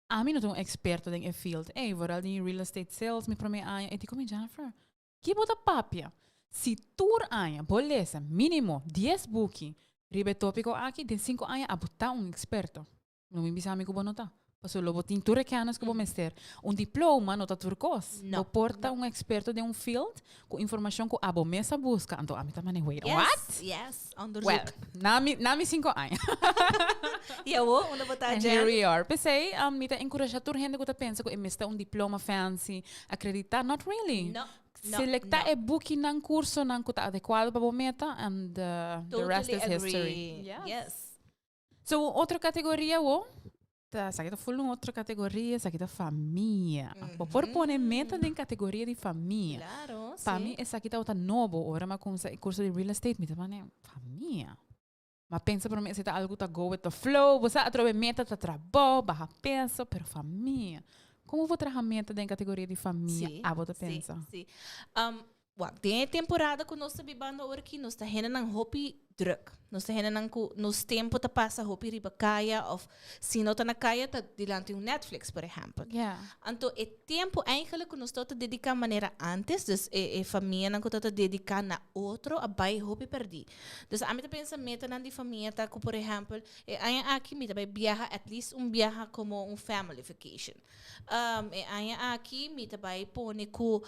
S2: A mim não tô experto em field. Ei, vooral die real estate sales, mi prome aia, e ti come Jennifer. Que bota papia. Si tour aia, bolesa, mínimo 10 buki, ribe tópico aqui, de 5 aia, a botar experto. Não me bisami ko bonota. Paso lo botin ture canas como mester. Diploma não tá turcos.
S3: Não.
S2: Porta experto de field com informação que a mesa busca. Então, a mim também wait.
S3: Yes,
S2: What?
S3: yes, onderzoek.
S2: Well, nami 5 anos.
S3: E eu vou botar
S2: And here we are. Pensei, me tá encorajar a gente que pensa que mesta diploma fancy, acreditar, not really.
S3: No.
S2: Selecta e booking ng curso nang kuta adequado para meta and the rest is history.
S3: Yes.
S2: So, outra categoria, sa kita full outra categoria, sa kita família. Por pone meta em categoria de família.
S3: Claro,
S2: Para mim, essa aqui tá outra novo, ora mas com o curso de real estate, me tá família. Mas pensa para mim, se tá algo tá go with the flow, você atrove meta tá trabalho, barra pensa, pero família. Como vou trabalhar meta em categoria de família? Você pensa?
S3: Sim. Tem temporada que nós estamos vivendo agora que nós estamos tendo hobby druk. Nós estamos tendo nos tempo tá passa hobby riba kaya of se não tá na kaya tá dilanti Netflix, por exemplo. Então é tempo eigenlijk que nós estamos dedicar maneira antes, dus família não tá dedicar na outro a bai hobby perdi. Dus a mim tá pensa meta na de família tá por exemplo, aí aqui me tá vai viajar at least viaja como family vacation. Aí aqui me tá vai pone com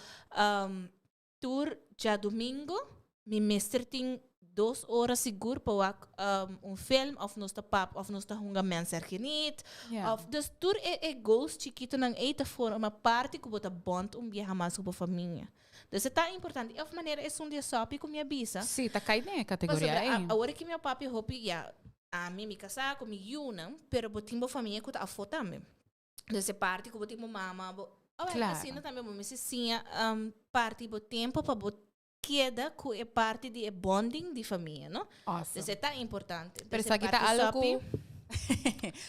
S3: tour já domingo, mi mester tem 2 horas seguro para film of nos pap of nos hunga mensen geniet. Of dus tour goals chiquito nang eten voor uma parte que bota bond viajar mais com a família. Dus é importante. Of maneira é dia sopi com minha bisa.
S2: Sim, tá caindo em categoria aí.
S3: Agora que meu papi hopi a mim me casar com mi yunam, pero botimbo família que tá a foto também. Dus é parte que botimbo mama. Claro. Assim também me se sim parte do tempo para queda que é parte de bonding de família, não?
S2: Awesome.
S3: Isso é tão importante.
S2: Pero sa kita algo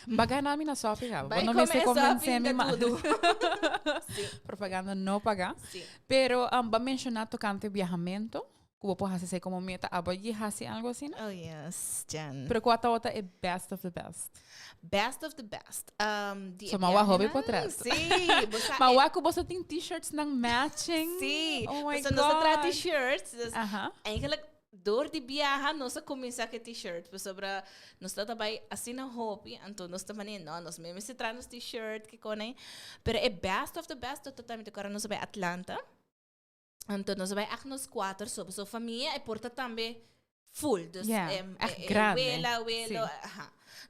S2: baga namin na shopping ha.
S3: Vai
S2: Não me se convencer
S3: me tudo.
S2: Propaganda não paga.
S3: Sim.
S2: Pero ba mencionar tocante viajamento, como po hasi como meta, aba hasi algo assim, não?
S3: Oh yes, Jan.
S2: Pero qual outra é best of the best.
S3: Best of the best.
S2: So mawa hobby po trás.
S3: Sim.
S2: Mawa ko você tem t-shirts ng matching.
S3: Sim.
S2: Oh my
S3: God.
S2: God.
S3: Nós t-shirts.
S2: Eigenlijk
S3: door de viaja nós começa com t-shirt, sobre nós também assim na hobby, então nós também não, nós mesmo se traz t-shirt que conem, pero é best of the best totalmente agora nós vai Atlanta. Então nós vai aqui nos 4, sobre sua família e porta também full, dus
S2: grande.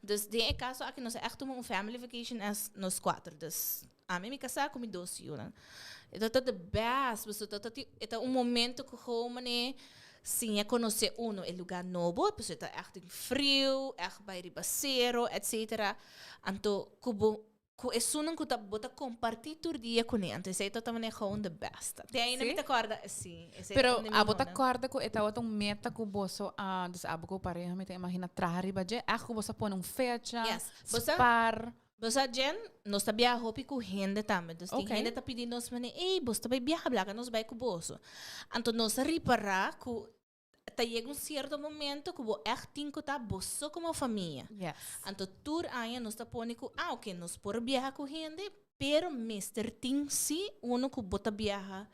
S3: Dus de caso aqui nós echt family vacation as nos 4, dus a mim me casar com 2 juna. Então tá the best, você tá momento que como né sim, conhecer o lugar novo, porque está echt frio, echt bij riba zero, etc. Então, é sunang que bota compartir todo dia com ele. Então, isso é totalmente gewoon the best. Tem ainda me acorda, sim.
S2: Pero abo ta acorda ko itaw atong meta ko boso dos abo ko pareha me imagina traha riba je. Ako bosa po nung fecha, spar.
S3: Basta Jen, nós tá viajo com gente também. Então, tem gente tá pedindo nós, mas ei, basta vai viajar, blaga, nós vai com bolso. Então, nós reparar que chega certo momento que o echt tá bolso como família.
S2: Yes.
S3: Então, tur aí nós tá pone que, ok, nós por viajar com gente, pero mester tem si uno que bota viajar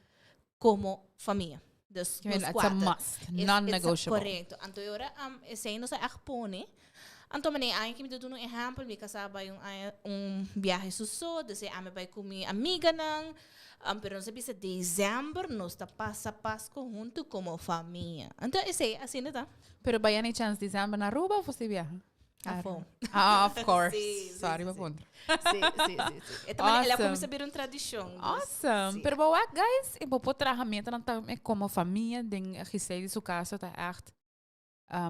S3: como família. Dus,
S2: It's a must, non-negotiable.
S3: Correto. Então, agora, esse aí nós echt pone. Então, mané, aí que me deu um exemplo, me casava viagem susso, desse ame vai com minha amiga não, pero não sabia se dezembro nós tá passa Páscoa junto como família. Então, esse aí assim não tá.
S2: Pero vai any chance dezembro na Aruba ou você viaja? Of course.
S3: Sim,
S2: Sorry,
S3: sim,
S2: my
S3: sim.
S2: phone.
S3: Sim. Então, ela começa a ver uma tradição.
S2: Awesome.
S3: Sim.
S2: Pero boa, guys, eu vou pôr tratamento não como família, den gesê de casa tá echt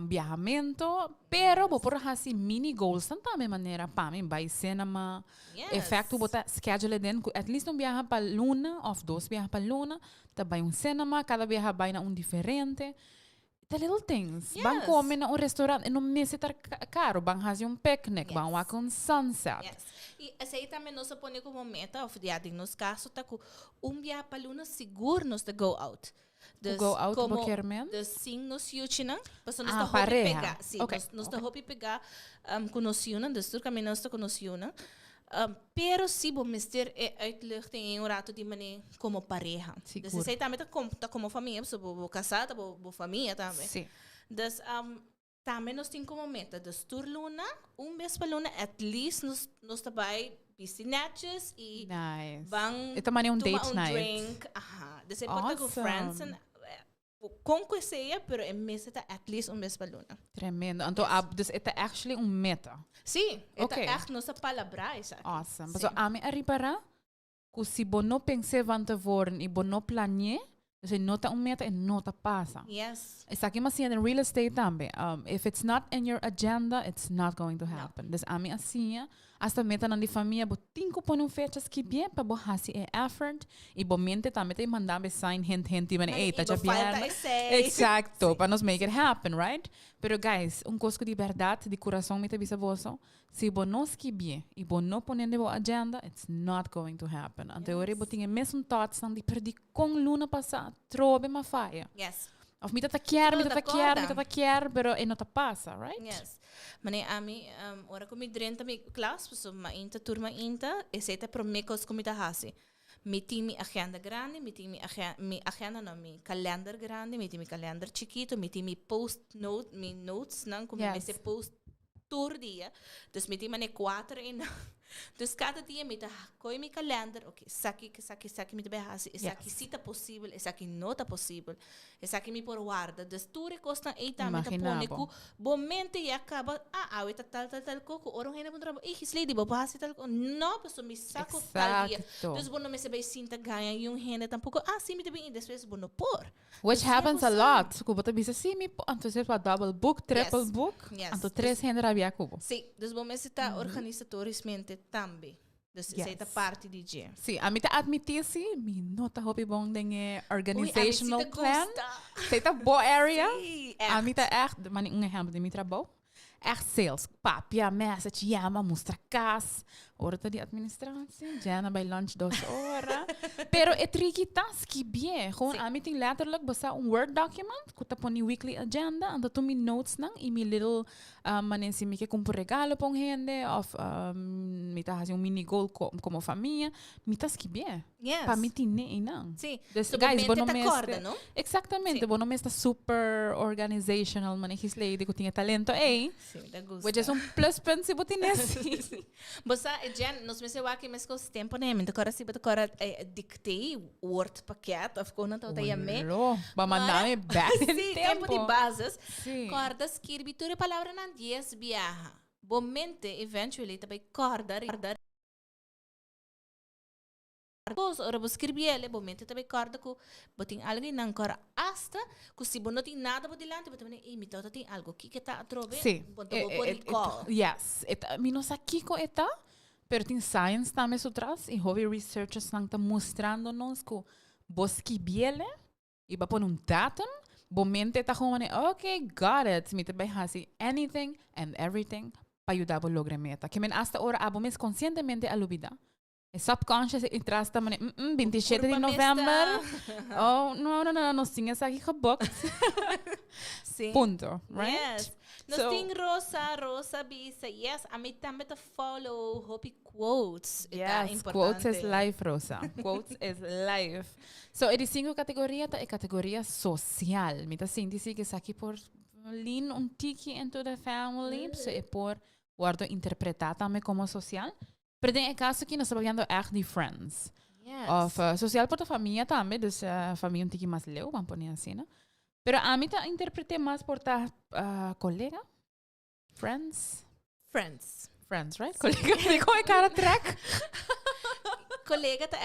S2: viajamento, pero vou pôr assim mini goals também maneira para mim vai cinema, efeito botar schedule den, at least viaja para Luna, of 2 viaja para Luna, tá vai cinema, cada viaja vai na diferente. The little things.
S3: Yes.
S2: Bang comer na restaurante, não necessita caro, bang fazer picnic,
S3: Yes.
S2: bang com sunset.
S3: Yes. E essa aí também nós põe como meta, of nos casos, tá com viaje para Luna seguro nós tá go out. Dus
S2: Go out
S3: como
S2: qualquer man?
S3: Dus sim nos yuchinan, basta nós tá hobby
S2: pareja.
S3: pegar, sim,
S2: Okay.
S3: nós tá hobby pegar conheciunan, dus tur caminho nós tá conheciunan. Pero se o mester é uitlichting em rato de maneira como pareja. Dus esse aí também tá como família, se vou casar, tá vou família também.
S2: Sim.
S3: Dus também nós tem como meta, dus tur luna, mês para luna, at least nós tá vai piscinaches e
S2: Nice.
S3: bang
S2: Ito man yung
S3: toma
S2: date
S3: um
S2: night.
S3: drink, desse porta com
S2: Awesome.
S3: friends and com conhecer, pero é mês tá at least mês para luna.
S2: Tremendo. Então, dus ito actually meta.
S3: Sim,
S2: Okay.
S3: é echt nossa palavra, isso aqui.
S2: Awesome.
S3: Sim.
S2: So, ame aripara, kung si bono pense van te worden, i bono planje, dus nota meta en nota pasa.
S3: Yes.
S2: Isa aqui mas in real estate tambe. If it's not in your agenda, it's not going to happen. Dus ame assim, hasta meta na di família, bo tinko po nung fechas que bien, pa bo hasi e effort, e bo mente tambe te mandabe sign hint, mane, ei, tá já
S3: Falta esse.
S2: Exacto, para nos make it happen, right? Pero guys, coisa de verdade, de coração, me te bisa vosso, se bo nos que bien, e bo no ponendo bo agenda, it's not going to happen. Ante ore bo tinha mesmo thoughts nan di perdi com luna passa, trobe ma faia.
S3: Yes.
S2: Of me tata quer, pero e não ta passa, right?
S3: Yes. Mane ami ora ko mi drenta mi class, so ma inta turma inta, e seta promekos ko mi ta hasi. Mi timi agenda grande, mi agenda no mi calendar grande, mi timi calendar chiquito, mi timi post note, mi notes nan ko mi se post tour dia. Dus mi timi 4 in. Dus cada dia me tá coi mi calendar, ok, saki me tá hasi, saki si tá possível, saki não tá possível, saki me por guarda, dus tudo costa e tá me tá pone ku, momento e acaba, tá tal coco, ora ainda bom trabalho, slady bo hasi tal, não, pessoa me saco tal dia, dus bom não me sabe sinta ganha e renda tampouco, sim me tá bem, depois bom por.
S2: Which happens a lot. Kubo ta bisa si mi po, anto se pa double book, triple book,
S3: Yes.
S2: anto 3 renda rabia kubo.
S3: Sim, dus bom me se tá organizatoriamente também. Dus
S2: Yes.
S3: essa parte de dia.
S2: Sim, a mim tá admitir si, mi nota hopi bong denge organizational plan. Seita bo area.
S3: Sim,
S2: A mim tá echt, man exemplo de mi trabalho. Echt sales, papia, message, yama, mostra cas. Ora tá de administratie, Jana bij lunch 2 horas. Pero é tricky task, bien. Gewoon, a mim tem letterlijk basta Word document, kuta po ni weekly agenda, ando tu mi notes nang, e mi little, manen si mi que compro regalo pong gente, of mi tá fazendo mini goal como família, mi task bien.
S3: Yes.
S2: Pa mi tine inang.
S3: Sim.
S2: Dus
S3: So,
S2: guys,
S3: bono
S2: bono
S3: acorda, não?
S2: Exactamente,
S3: Sim.
S2: bono mesta super organizational, man his lady ko tinha talento,
S3: Sim, da gusta.
S2: which is plus point si buti nesi.
S3: Basta, Jen, nos meses aqui mas com o tempo, né? Então, agora se você agora dictei Word paquete, of course, não tá me.
S2: Lo, ba mandame back in
S3: Sim, tempo de
S2: tempo.
S3: bases.
S2: Sim.
S3: Corda, escrevitura, palavra na 10 viaja. Bomente, eventually, também corda. Ora, vou escrever ele, bomente também corda que botem alguém não corda. Hasta que se não tem nada por dilanti, botem me tá tem algo que tá a trove.
S2: Sim. Yes. Mi no sa kiko eta, pero tem science também so tras e hobby researchers nang ta mostrando-nos que boski biele e ba pon datum, bomente ta gewoon okay, got it. Mi te bij hasi anything and everything para ayudar a lograr meta. Que hasta ahora abo mes conscientemente a olvidar. Es subconscious entras também 27 de novembro. Oh, não, nós tínhamos aqui gebokt.
S3: Sim.
S2: Ponto, right?
S3: Yes. Nós tem Rosa bisa. Yes, a mim também te follow hopi quotes.
S2: Yes, quotes is life, Rosa. Quotes is life. So, e 5 categoria é categoria social. Mita sinti que isso aqui por lean tiki into the family. So, é por guardo interpretar também como social. Pero tem caso que nós estamos vendo echt die friends.
S3: Yes.
S2: Of social por a família também, dus família tiki mais leu, vamos pôr assim, né? Pero a mim tá interpretei mais por ta colega, friends, right? Colega, como é cara track?
S3: Colega tá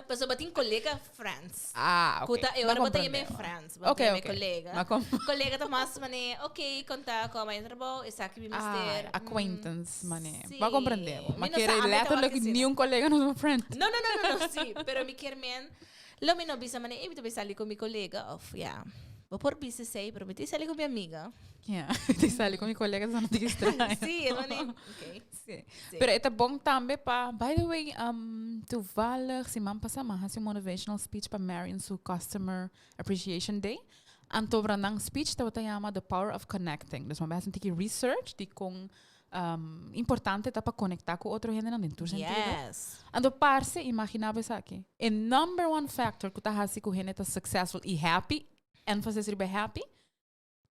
S3: pessoa batin colega friends.
S2: Ok.
S3: Kuta eu ora botei me friends,
S2: Okay.
S3: colega. Colega tá mais mané, ok, conta com a minha trabalho, essa aqui me mester.
S2: Acquaintance, mané.
S3: Sí.
S2: Va compreender. Mas
S3: Menos
S2: querer
S3: a
S2: letter
S3: amita
S2: que
S3: wa
S2: nenhum colega não é friend.
S3: No, sí, pero mi kermen, lo me no bisa mané, e mi to sali con mi colega of, yeah. Vou por bisa sei, pero mi sali con mi amiga.
S2: Yeah, te sali com mi colega, só não te estranha.
S3: Sí, mané. Okay.
S2: Sí.
S3: Sí.
S2: Pero é bom também para, by the way, toevallig, si man pasa mas yung motivational speech para Marion su Customer Appreciation Day. Anto brandang speech tawa yama The Power of Connecting. Dus mabasa tiki research di kung importante para conectar com outro gente dentro sentido.
S3: Yes.
S2: Ando parse imaginava isso aqui. A number one factor que tá hasi com gente tá successful e happy, emphasis riba happy,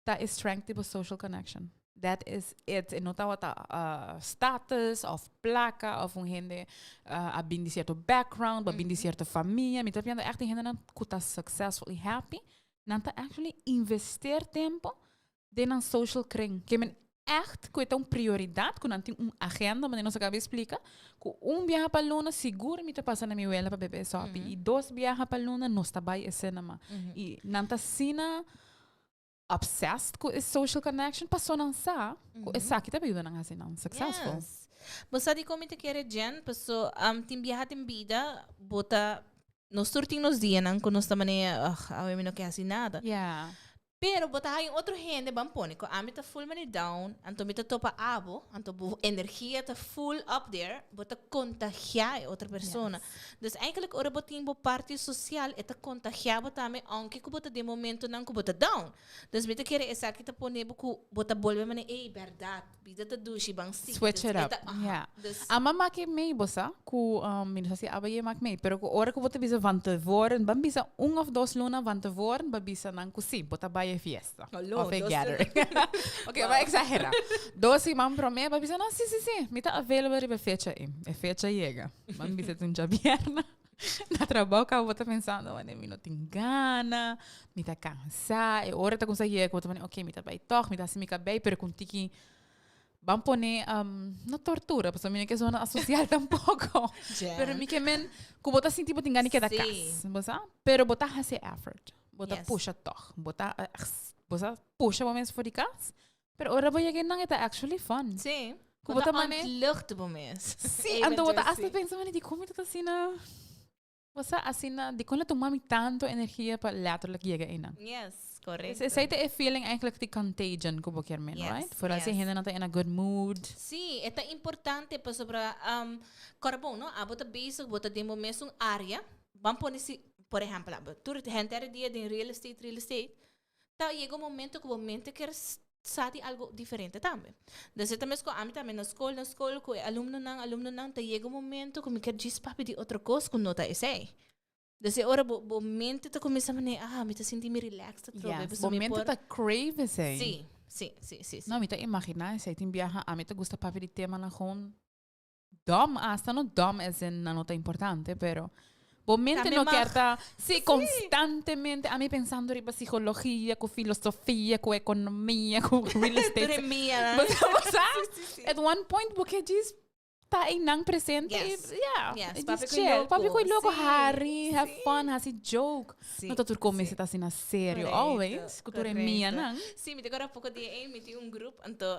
S2: tá is strength of social connection. That is it. E nota wat status of placa of gente a bindi certo background, a bindi certa família, mi tá piando echt gente que tá successful e happy, nanta actually investir tempo de social kring. Que men echt que é prioridade, que não tem agenda, mas não se acaba explica, que viaje para Luna seguro me tá passando na minha vela para beber sop e 2 viajes para Luna não está bem esse nama. E nanta sina obsessed com esse social connection, passou não sa, que essa aqui tá bem não assim não successful.
S3: Yes. Você de como te quer gen, pessoa tem viaja tem vida, bota nos turting nos dias não que nós também a mim não quer assim nada.
S2: Yeah.
S3: Pero bota hay outro gente bam pone ko ami ta full money down, anto mi ta topa abo, anto energia ta full up there, bota contagiar outra persona. Dus eigenlijk ora botin bo parte social eta contagiar bota me aunque ko bota de momento não ko bota down. Dus mi ta querer essa que ta pone bo bota volve mane ei verdade, vida ta dushi bang si.
S2: Switch it up. Yeah. A mama que me bossa, ku minus assim abaye mak me, pero ko ora ko bota bisa van te voren, bam bisa of 2 luna van te voren, ba bisa nang ku sim, bota ba fiesta of a gathering. Ok, vai exagerar. 12 man para mim, vai dizer, não, sim, me tá available para fecha aí. É fecha chega. Man bisa um dia vierna. Na trabalho, eu vou estar pensando, mano, me não tem gana, me tá cansado, hora tá com sair, eu vou estar ok, me tá bem toque, me tá assim, me tá bem, pero com tiki vamos poner não tortura, porque a minha questão é social tampouco. Pero me que men, que botar assim tipo tingani que da casa, bosa? Pero botar esse effort. Botar puxa toch, botar puxa momentos for the casa. Pero ora voy a que não é actually fun.
S3: Sim.
S2: Que botar
S3: mane lucht momentos.
S2: Sim, ando botar hasta pensando de como tá assim na você assim na de quando tu mami tanto energia para later que chega ainda.
S3: Yes, correto.
S2: Esse é feeling eigenlijk de contagion que qualquer man, right? For assim gente não tá in a good mood.
S3: Sim, é importante para sobre carbon, não? A bota basic, bota de momento área, vamos pôr nesse, por exemplo, tu gente dia de real estate, tá chega um momento que o momento quer sabe algo diferente também. Desse também com a mim também na escola com aluno não, tá chega um momento que me quer dizer papi de outra coisa que não tá esse. Desse hora o momento tá começa a me tá sentindo me relaxed,
S2: o momento tá crave esse.
S3: Sim.
S2: Não, me tá imaginar esse tem viaja, a mim tá gosta papi de tema na gewoon dom, hasta no dom é não tá importante, pero momento no quer tá constantemente a mim pensando em psicologia, com filosofia, com economia, com real estate. Mas at one point porque diz tá aí não presente e papi coi logo Harry, have fun, has joke. Não tá tudo como se tá assim na sério, always, cultura minha não.
S3: Sim, me agora pouco de me tem grupo, então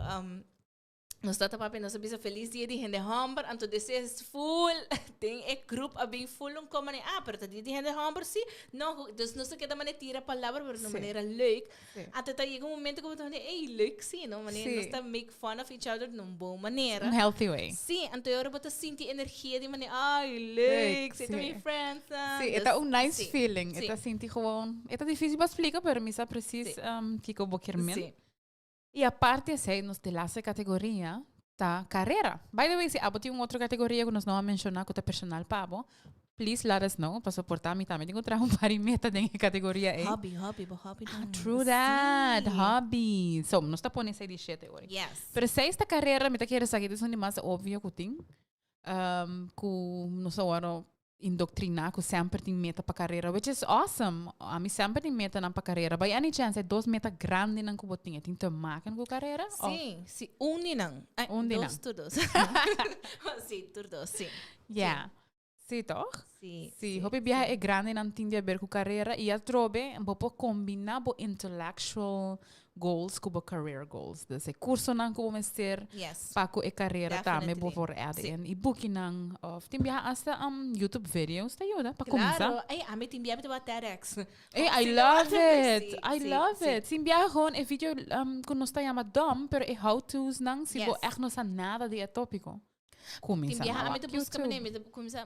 S3: Nós está papi, nós sabemos feliz dia de gente hamburg, anto desejas full, tem grupo bem full como pero tá dia de gente hamburg sim, não, dus não se queda maneira tira palavra, pero de maneira leuk, até tá chega momento como tá leuk sim, não maneira nós está make fun of each other num bom maneira,
S2: healthy way.
S3: Sim, anto eu bota sentir energia de maneira, leuk, você também friends,
S2: sim, é nice feeling, é sentir gewoon, é difícil para explicar, pero misa precisa Kiko boquermen. E a parte é nos de lasse categoria tá carreira. By the way, se tem uma outra categoria que nós não vamos mencionar que é personal pabo, please let us know para suportar me também. Tenho trabalho para meta dentro da categoria aí.
S3: Hobby.
S2: True that, hobby. So, nós tá pondo essa de shit agora.
S3: Yes.
S2: Pero se esta carreira me tá querendo saber disso mais óbvio que tem, que nós agora indoctrinar que sempre tem meta para carreira, which is awesome. A mim sempre tem meta na para carreira. By any chance, é dois meta grandes na que botinha. Tem te maken com carreira?
S3: Sim, sim. Uninang. Dos tudos. Sim, tudos, sim.
S2: Yeah. Sim, toch?
S3: Sim.
S2: Hopi biha é grande não tem a ver com carreira e a trobe, vou combinar bo intellectual goals com career goals. Desse curso não com mester, paco e carreira também vou for add-in. E booking não, tem biha hasta YouTube videos, tá ajuda para começar.
S3: Claro, a mim tem biha para TEDx.
S2: I love it. I love it. Tem biha gewoon e video que nós tá chama dom, pero e how-tos não, se vou echt não sabe nada de tópico. Comisa
S3: na YouTube.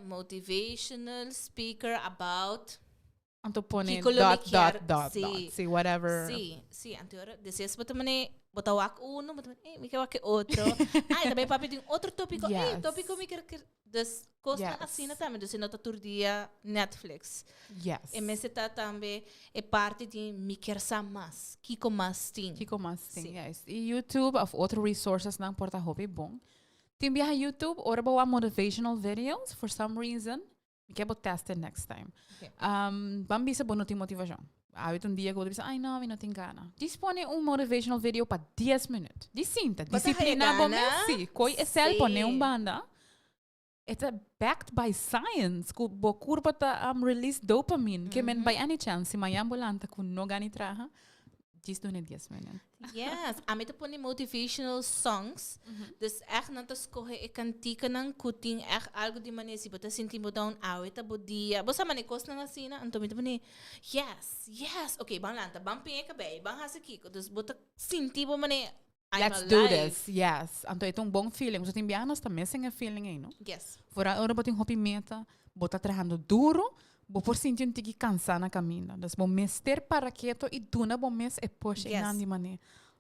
S3: Motivational speaker about
S2: anto pone dot. See, whatever.
S3: Sim. Anterior, deseas botar wak uno, me quer wak outro. Também papi tem outro tópico. Tópico me quer das coisas assim também. Dus nota tur dia Netflix.
S2: Yes.
S3: E me está também é parte de me quer sa mais. Kico mais tem.
S2: Yes. E YouTube of outro resources não porta hobby bom. Tem via YouTube, ora boa motivational videos, for some reason. Me quero testar next time. Vamos ver se boa não tem motivação. Há um dia que eu digo, não, eu não tenho gana. Dispone motivational video para 10 minutos. Distinta, disciplina bom mesmo. Coi é cel pone banda. It's backed by science. Que bo curva ta release dopamine. Que men by any chance, se manhã ambulante com não gani traha. Diz do 10 minutos.
S3: Yes, a mim te põe motivational songs. Dus echt não te escolhe e cantica não kuting echt algo de maneira se bota sentir down out a bodia. Você mané costa na cena, então me te põe yes. Okay, bang lanta, bang pinha cabelo, bang hasa kiko. Dus bota sentir bo mané.
S2: Let's do this. Yes. Então é um bom feeling. Você tem bianos também sem a feeling aí, não?
S3: Yes.
S2: Fora hora bota hobby meta, bota trabajando duro. Bo por sentir que cansar na caminho. Das bom mester para quieto e duna bom mes e push in de maneira.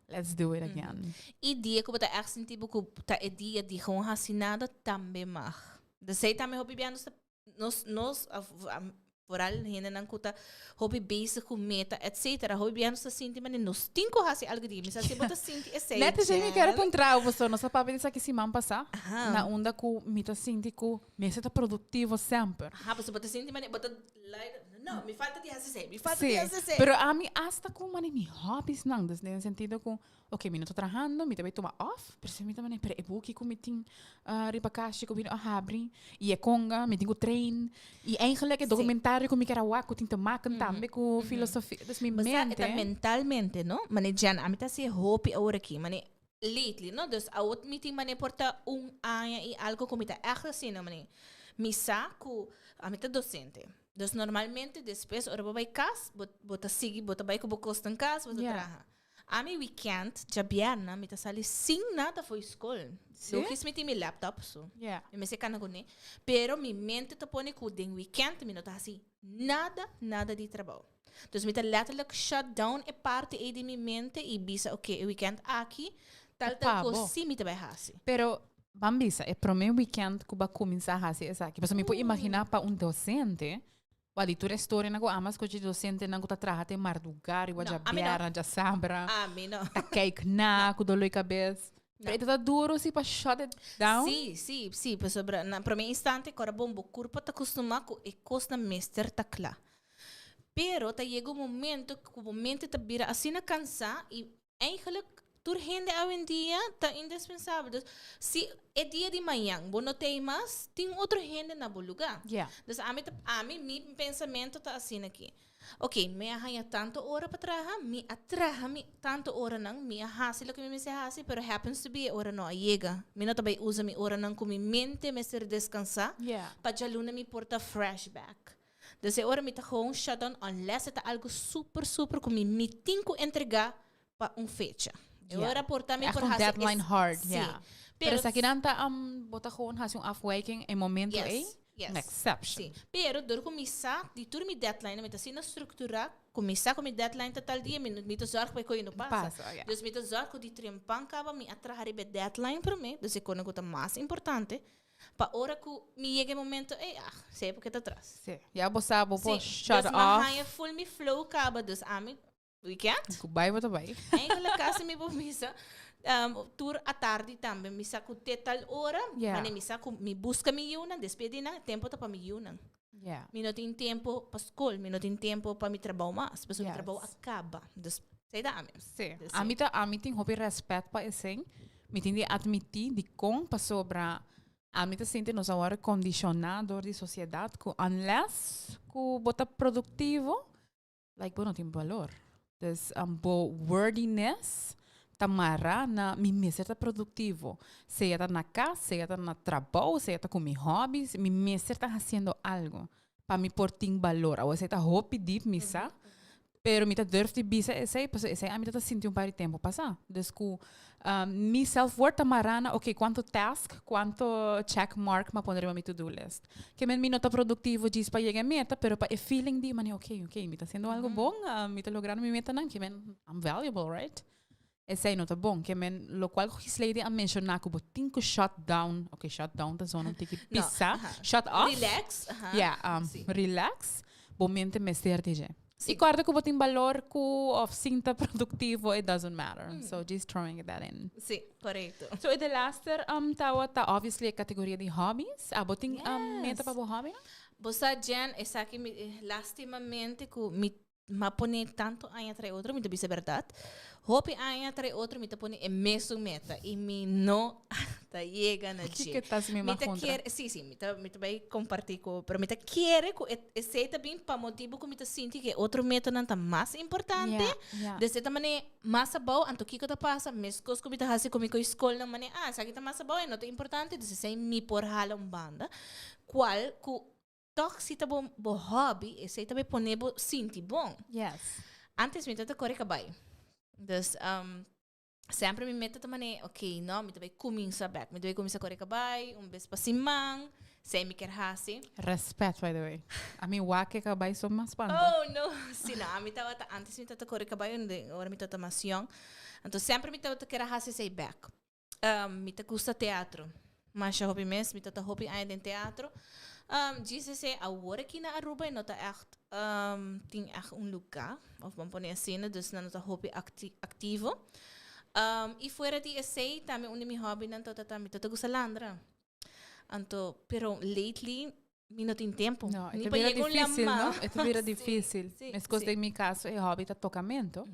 S2: Let's do it again.
S3: E dia que você echt sentir que tá é dia de gewoon assinada também mag. Dus sei também hobby bem nos vooral hende nan kuta hobby bezig com meta etc. Hobby bem nos sentir mas nos tinco hasi algo de mas se você sentir é sei.
S2: Net is niet quero encontrar você nossa papi disse que se man passar. Na onda com meta sentir que mês tá produtivo sempre.
S3: Você sentir mas bota não, me falta de hacer, me falta de hacer.
S2: Pero a mim hasta com mi hobbies não, dus no sentido com, ok, me não tô trabalhando, me também toma off, pero se me também pero é buki com me tem riba caixa com me abrir e é conga, me tenho trein e eigenlijk é documentário com me quero waco, tem te maken também com filosofia, dus me mente.
S3: Mas mentalmente, não? Mane Jan, a mim tá se hope agora aqui, mane lately, não? Dus a outro meeting mane porta ano e algo com me tá echt assim, não mane. Me saco, a mim tá docente. Dus normalmente depois ora vai casa, bota seguir, bota vai com o custo em casa, bota trabalhar. A mim weekend, já bierna, me tá sali sem nada foi escola. Eu quis meter meu laptop so. Eu me sei cana com né. Pero mi mente tá põe com den weekend, me não tá assim nada de trabalho. Dus me tá letterlijk shut down e parte de minha mente e bisa, ok, weekend aqui, tal coisa me tá vai assim.
S2: Pero Bambisa, é pro meu weekend que vai começar a fazer isso aqui. Mas me pode imaginar para docente. Wali tu história na amas que o docente não está trabalhando mardugar e já biara já sabra.
S3: Tá
S2: cake na com dolor de cabeça. Mas tá duro se para shut it down.
S3: Sim, para sobre na primeiro instante agora bom corpo tá acostumado com e costa mester tá claro. Pero tá chega momento que o momento tá vira assim na cansa e eigenlijk tur gente hoje em dia tá indispensável. Dus, se é dia de manhã, bom não tem mais, tem outro gente na bom lugar. Dus a mim, meu pensamento tá assim aqui. Ok, me hanya tanto ora para traha, me atraha me tanto ora nang, me hasi lo que me se hasi, pero happens to be ora no llega. Me no também usa me ora nang com mi mente me ser descansar, para já luna me porta flashback. Dus ora me tá gewoon shut down unless é algo super com mi meeting ko entregar para fecha. Ora porta me por hasi
S2: deadline hard,
S3: Sim.
S2: Pero sa kinanta bota gewoon has yung afwijking en momento
S3: Yes.
S2: an exception.
S3: Sim. Pero door começar, de tudo me deadline, me tá sendo estruturar, começar com mi deadline tal dia, me tá zorg para que não passa. Dus me tá zorg de trempan caba, me atrahar be deadline para mim, dus ik kon het mais importante. Pa hora que me chega momento, sei porque tá atrás.
S2: Sim. Ja, bosa bo shut
S3: dus
S2: off.
S3: Dus full me flow caba, dus ami weekend.
S2: Goodbye, bota bye.
S3: Eigenlijk kasi me misa. Tour à tarde também, me saco tal hora, mas me saco, me busca me yuna, despedina, tempo tá para me yuna. Me não tem tempo para escola, me não tem tempo para me trabalhar mais, para o trabalho acaba. Sei da ame.
S2: Sim. A mim tem hobby respeito para esse, me tem de admitir de com para sobra, a mim tá sente nos agora condicionado de sociedade, que unless que bota produtivo, like não tem valor. Dus bo worthiness tamara na mi mester tá produtivo. Seja tá na casa, seja tá na trabalho, seja tá com meus hobbies, mi mester tá fazendo algo para me pôr em valor. Ou seja, tá hobby deep misa, pero me tá durf de bisa esse, a mim tá sentir par de tempo passar. Dus que mi self-worth tamara na, ok, quanto task, quanto check mark ma poner ma mi to-do list. Que men mi não tá produtivo diz para chegar a meta, pero para feeling de mani, ok, me tá sendo algo bom, me tá logrando mi meta não, que men I'm valuable, right? Esse aí não tá bom, que men lo qual gislede a mencionar que botin que shut down tá zona tem que pisar, shut off,
S3: relax,
S2: relax, bom mente mester de e guarda que botin valor que of sinta produtivo, it doesn't matter. So just throwing that in.
S3: Sim, correto.
S2: So the last tá obviously a categoria de hobbies. Botin meta para o hobby?
S3: Bossa Jen, essa aqui lastimamente que me pone tanto aí atrás outro, me deve ser verdade. Hobby aí atrás outro, me pone a mesma meta e me não tá chega na
S2: que estás me
S3: quer, sim, me vai compartilhar com, pero me quer que esse também para motivo que me sinto que outro meta não tá mais importante. Dessa maneira mais bom, anto que tá passa, mescos que me tá fazendo comigo escola na maneira, essa aqui tá mais bom, não tá importante, desse sem me por hala banda, qual que toch se tá bom hobby, esse também pone bo sinti bom.
S2: Yes.
S3: Antes me tá correr cabai. Dus sempre me meta também, ok, não, me também cuminsa back, me também começa a correr cabai, vez para simang, sem me quer hasi.
S2: Respect, by the way. A mim wake cabai só mais panta.
S3: Oh no, sim, não, me tava antes me tá correr cabai, agora me tá mais young. Então sempre me tava quer hasi sei back. Me tá gusta teatro, mas já hobby mes, me tá hobby ainda em teatro. Disse a hora aqui na Aruba não tá echt tem echt lugar, of vamos pôr assim, dus não tá hobby ativo. E fora de esse também meu hobby não tá também tá gusta landra. Então, pero lately me não tem tempo.
S2: Não, é difícil, não? É bem difícil. Mas coisa em meu caso é hobby tá tocamento.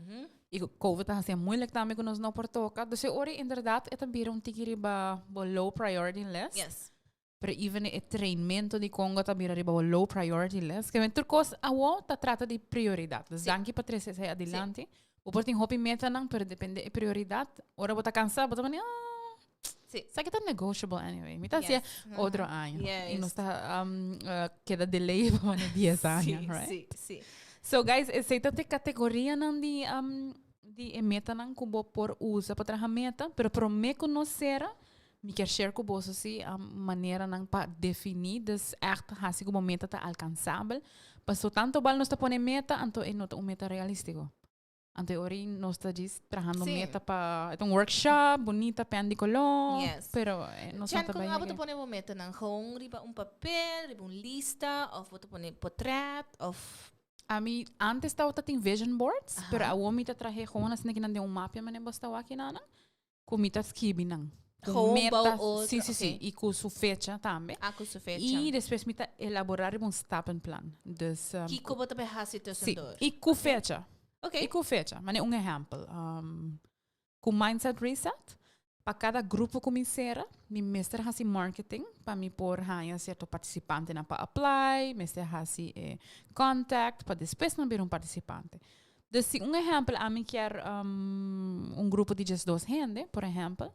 S2: E COVID tá assim muito também que nós não por tocar. Dus ora inderdaad é também tigiri ba low priority list.
S3: Yes.
S2: Pero even el treinamento de Congo también arriba o low priority list. Que mentre cosa awo ta trata de prioridad. Dus danke para tres se adelante. O por tin hobby meta nang pero depende de prioridad. Ora bota cansado, bota mani
S3: Sim.
S2: Sabe que tá negotiable anyway. Mita se outro ano.
S3: Yes.
S2: E não está queda delay para 10 anos, right?
S3: Sim.
S2: So guys, essa te categoria nang de meta nang kubo por usa para trabalhar meta, pero para me conhecer me quer share com você assim a maneira não para definir des echt assim como meta tá alcansabel, passou tanto bal nós tá pone meta, então é nota meta realístico. Então ori nós tá diz trabalhando meta para é workshop bonita pen de color, pero nós tá bem.
S3: Quando pone meta não com riba papel, riba lista, ou você pone portrait, of
S2: a mim antes estava tá tem vision boards, pero a homem tá traje com assim que não tem mapa mas nem basta aqui nada, com meta skibi não. Com meta, sim, e com sua fecha também.
S3: Com sua fecha.
S2: E depois me elaborar um stappenplan. Dus,
S3: Kico bota para hasi tussendoor.
S2: E com fecha.
S3: Ok.
S2: E com fecha. Mas é exemplo. Com mindset reset, Para cada grupo comissera, mi mester hasi marketing, para mi por hanya certo participante na para apply, mester hasi contact, para depois não vir participante. Dus se exemplo, a mim quer grupo de just 2 gente, por exemplo,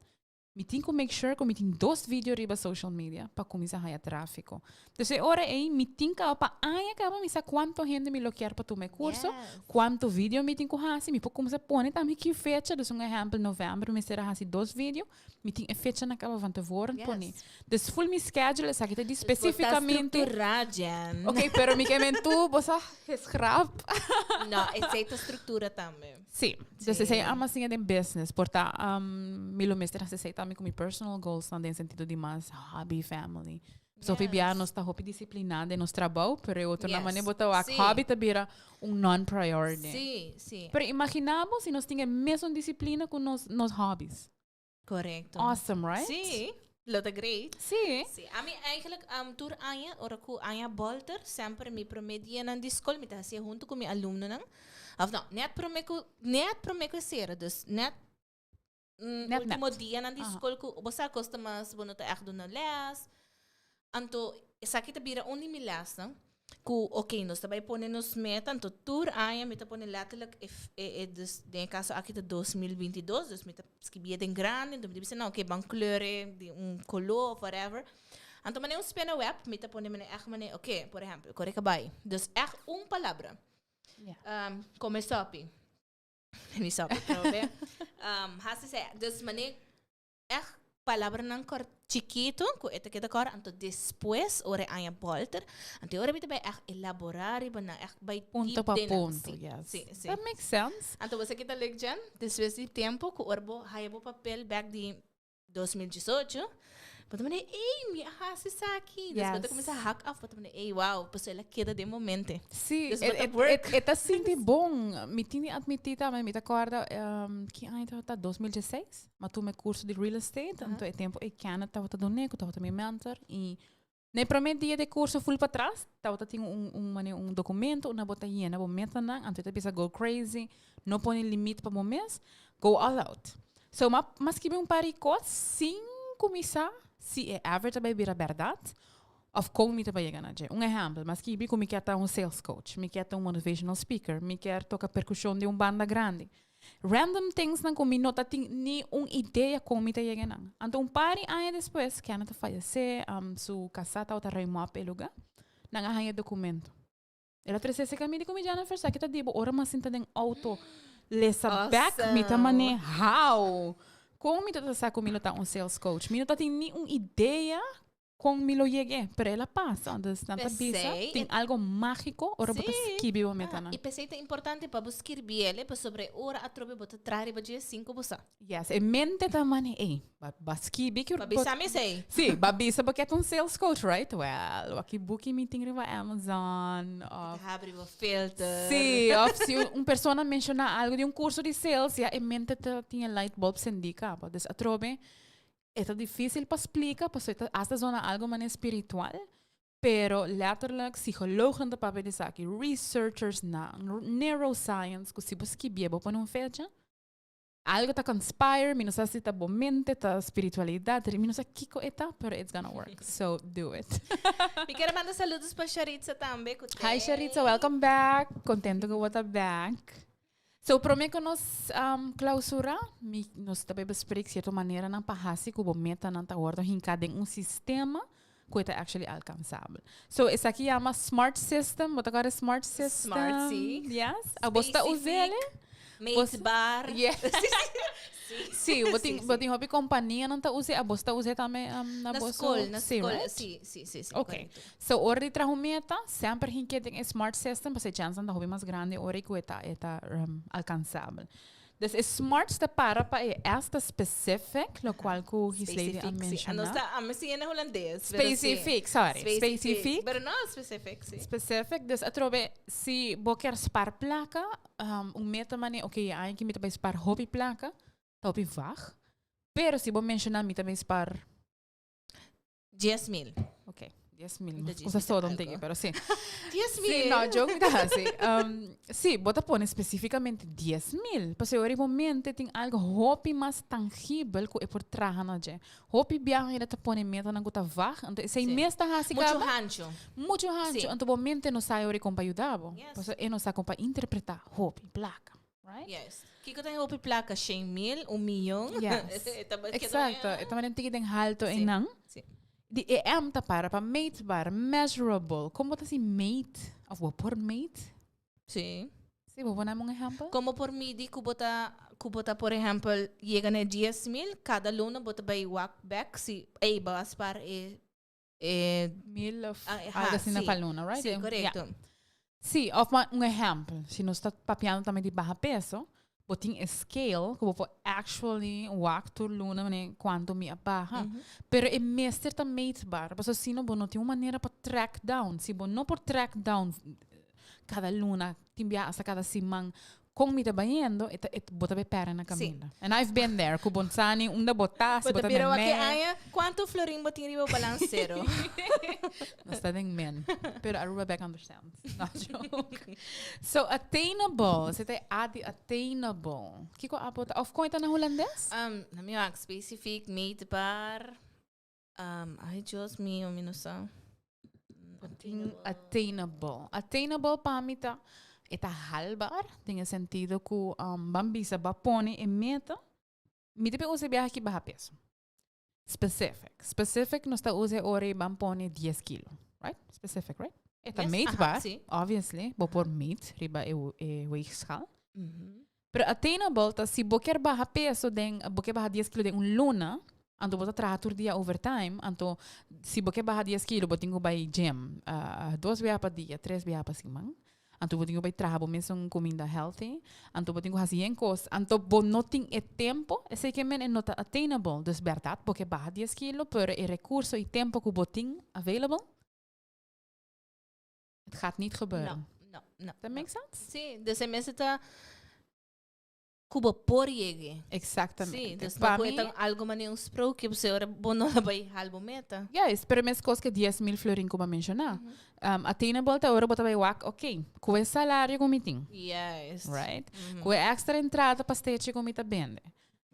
S2: me tem que make sure que me tem 2 vídeos riba social media para começar a tráfico. Então, ora aí, me tem que para acaba me saber quanto gente me lo quer para tu meu curso, quanto vídeo me tem que fazer, me pode começar a pôr também que fecha, dus exemplo, novembro, me será fazer 2 vídeos, me tem a fecha na caba van tevoren pôr. Dus full me schedule, essa aqui de especificamente. Ok, pero me quemen tu, bossa, scrap.
S3: Não, essa é a estrutura também.
S2: Sim, dus essa é a massinha de business, porta, me lo mester se também com mi personal goals, no sentido de mais hobby, family. So, pibiar nós está hobby disciplinada nos trabalho, pero outro na maneira botar o hobby também non-priority.
S3: Sim.
S2: Pero imaginamos se nós tinha mesmo disciplina com nos hobbies.
S3: Correto.
S2: Awesome, right?
S3: Sim. Lot great.
S2: Sim.
S3: A mim, eigenlijk, tur anya, ora ku anya bolter, sempre me promedia na escola, me tasia junto com mi aluno nang. Of não, net promeco ser, dus net último dia na escola ku bosa costa mas bono ta echt doen na les. Anto, essa aqui tá bira onde me les, não? Ku, ok, nós também pone nos meta, anto tur anya, me tá pone letterlijk, dus, den caso aqui tá 2022, dus me tá escrevia den grande, então me disse, não, ok, bang kleuren, color, whatever. Anto, mané spena web, me tá pone, mané, echt, mané, ok, por exemplo, correca bai. Dus, echt, palavra. Come sopi. Niet sopi, probe. Hasi se, dus, mané, echt, palavra nang kort chiquito, ku etiqueta kor, anto después, ore anya bolter, anto ore bita bay echt elaborar, iba na echt bay
S2: punto pa punto, yes.
S3: Sí.
S2: That makes sense.
S3: Anto você kita legjan, después di tempo, ku orbo hayabo papel back di 2018, But man, me hasi sa aqui. Depois eu comecei a hack off, but man, wow, pessoa ela queda de momento.
S2: Sim, é assim bom. Me tinha admitida, mas me acorda que ainda tá 2016, mas tu me curso de real estate, então é tempo e Canada tava dando nego, tava também mentor e nem primeiro dia de curso full para trás, tava tinha documento, uma bota hiena, bo metanan, então tu pensa go crazy, não põe limite para o mês, go all out. So, mas que um pakico sim começar se é average vai virar verdade, of como me vai chegar na gente. Exemplo, mas que eu me quer estar sales coach, me quer estar motivational speaker, me quer tocar percussão de banda grande. Random things não como não tem nem ideia como me chega não. Então pare aí depois que ela falecer, su casata ou tá remoa pelo lugar, não há documento. Ela trouxe esse caminho como já na first que tá dibo, ora mas sinta den auto lesa back me tá mane how. Como me tá sa como tá sales coach, me não tem nem ideia como me lo llegué, pero ela passa, onde tanta bisa, tem algo mágico, ora botas que vivo metana.
S3: E pensei que é importante para buscar biele, para sobre ora a trobe botar trare para dia 5 bosa.
S2: Yes, e mente também, baski que
S3: babisa me sei.
S2: Sim, babisa porque é sales coach, right? Well, aqui booking meeting riba Amazon,
S3: abre o filter.
S2: Sim, se pessoa menciona algo de curso de sales, e mente tinha light bulb sendica, dus a trobe é difícil para explicar, porque esta zona algo mais espiritual, pero letterlijk psicologen de papel de aqui, researchers na neuroscience, que se você quer para uma fecha, algo está conspire, menos assim está bom mente, está espiritualidade, menos aqui kico eta, pero it's gonna work, so do it.
S3: Me quero mandar saludos para Charitza também.
S2: Hi Charitza, welcome back, contento que você back. So, para mim, que nós clausura, nós também bespreken certa maneira na pahasi que o meta não está ordo hincado em sistema que é actually alcansabel. So, esse aqui é uma smart system, bota agora smart system.
S3: Smart, sim.
S2: Yes. A bosta usar ele.
S3: Mate bar.
S2: Yes. Sim, botin hobby companhia não tá usando, a bosta usa também na
S3: escola, na escola.
S2: Sim.
S3: Ok.
S2: So, hora de trabalho meta, sempre hincado em smart system, para ser chance de hobby mais grande, hora que é alcançável. Dus smart está para esta specific, lo qual que his lady a mencionar.
S3: Assim é holandês.
S2: Specific, sorry. Specific.
S3: Pero não specific, sim.
S2: Specific, dus atrobe, se você quer spar placa, meta mane, ok, aí que me também spar hobby placa, hobby vag. Pero se você mencionar me também spar
S3: 10,000.
S2: Ok. 10,000. Cosa todo un tigre, pero sí.
S3: 10,000.
S2: Sí, no, joke tá, sí. Sí, bota pone especificamente 10,000. Pues ahora mente tem algo hopi mais tangível que é por trás na je. Hopi biang ina ta pone meta na guta vag. Então, sei mês tá hasi
S3: Mucho
S2: caba.
S3: hancho.
S2: Muito hancho.
S3: Sí.
S2: Então, mente não sai ori com ayudabo.
S3: Yes.
S2: Pues é não sai com para interpretar hopi, placa. Right?
S3: Yes. Kiko tem hopi placa 100,000, 1,000,000.
S2: Yes. Exacto. Ito man tigi den halto
S3: Sí.
S2: enang.
S3: Sí.
S2: Die EM ta para meetbaar, measurable. Como tá si mate? Of wat por mate?
S3: Sí.
S2: Sí, vou dar um exemplo.
S3: Como por midi, kubota, por ejemplo, llega a 10,000, cada luna bota by walk back, si bas para
S2: Mil of
S3: ajá,
S2: algo assim na
S3: sí.
S2: coluna, right?
S3: Sí, correcto.
S2: Yeah. Sí, of um exemplo. Se nós está papiando também de barra peso, botin scale, que vou actually walk to luna, né, quanto me barra. Pero é mester ta meetbaar. Mas assim não não tem uma maneira para track down. Se bom não por track down cada luna, timbia hasta cada simang, kung mi tabayendo, bota be pera na camina. And I've been there. Kubontani, botas,
S3: Bota pero que haya, ¿cuánto florín botín riba balancero?
S2: No está den men. Pero Aruba back understands. Not joke. So, attainable. C'était attainable. Kiko abot. Of coin na Holandes?
S3: Na minha specific meetbaar. Ai, Dios mío, minusa.
S2: Attainable. Attainable pamita. Eta halbar, tem o sentido que bambisa ba pone e meta. Mi te usa viaja aqui barra peso. Specific não está usa ore bam pone 10 kilo, right? Specific, right? Eta
S3: Yes,
S2: meetbaar,
S3: sí.
S2: obviously, bo por meet, riba e weegschaal. Pero attainable, ta si boker barra peso den, boker barra 10 kilo den luna, anto bota trator dia overtime, anto si boker barra 10 kilo botingo by gym, 2 via pa dia, 3 via pa simang. Anto botingo by trabalho mesmo comida healthy, anto botingo hasien cos, anto bo noting e tempo, e sei que men é nota attainable, dus verdade, porque barra 10 kilo, pero e recurso e tempo que boting available, het gaat niet gebeuren.
S3: No.
S2: That makes sense?
S3: Sí, dus mensen ta kubo por llegue.
S2: Exactamente.
S3: Sí, dus
S2: Pa
S3: não
S2: mim,
S3: pode algo maneiro um sprookje, você ora bono na bay halbo meta.
S2: yes, pero mes cos que 10,000 florin como mencionar. Attainable ta ora bota by wak, ok, com esse salário comitim,
S3: Yes.
S2: right? Com extra entrada para stage comita bende.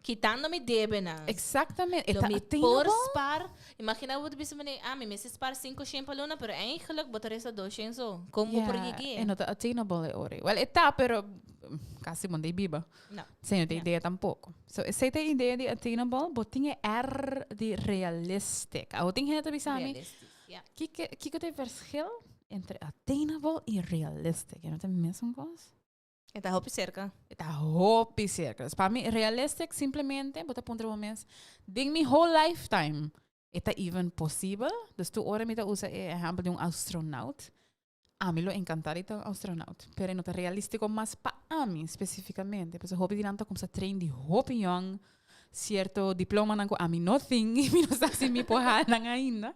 S3: Quitando me debe na.
S2: Exactamente.
S3: Lo
S2: Eta
S3: me
S2: attainable?
S3: por spar. Imagina você bisa mane, me mes spar 500 pa luna, pero eigenlijk botar essa 200 so. Como por llegue?
S2: É nota attainable é ore. Well, está, pero quase mandei biba.
S3: No.
S2: Sem não ter ideia tampouco. So, essa tem ideia de attainable, botinha R de realistic. Eu tenho que bisami.
S3: Realistic. Yeah.
S2: Que tem verschil entre attainable e realistic? Não tem a mesma coisa?
S3: Eta hopi cerca.
S2: Está hopi cerca. Para mim, realistic simplesmente, bota ponto o mês, ding me whole lifetime. Está even possível. Dus tu ora me usa exemplo de astronaut. A mim lo encantaria ter astronaut. Pero não é realístico, mas para mim especificamente. Porque hopi dilanti como se trein de hopi young, certo diploma nango a mim nothing, e mim não sabe se me porra ainda.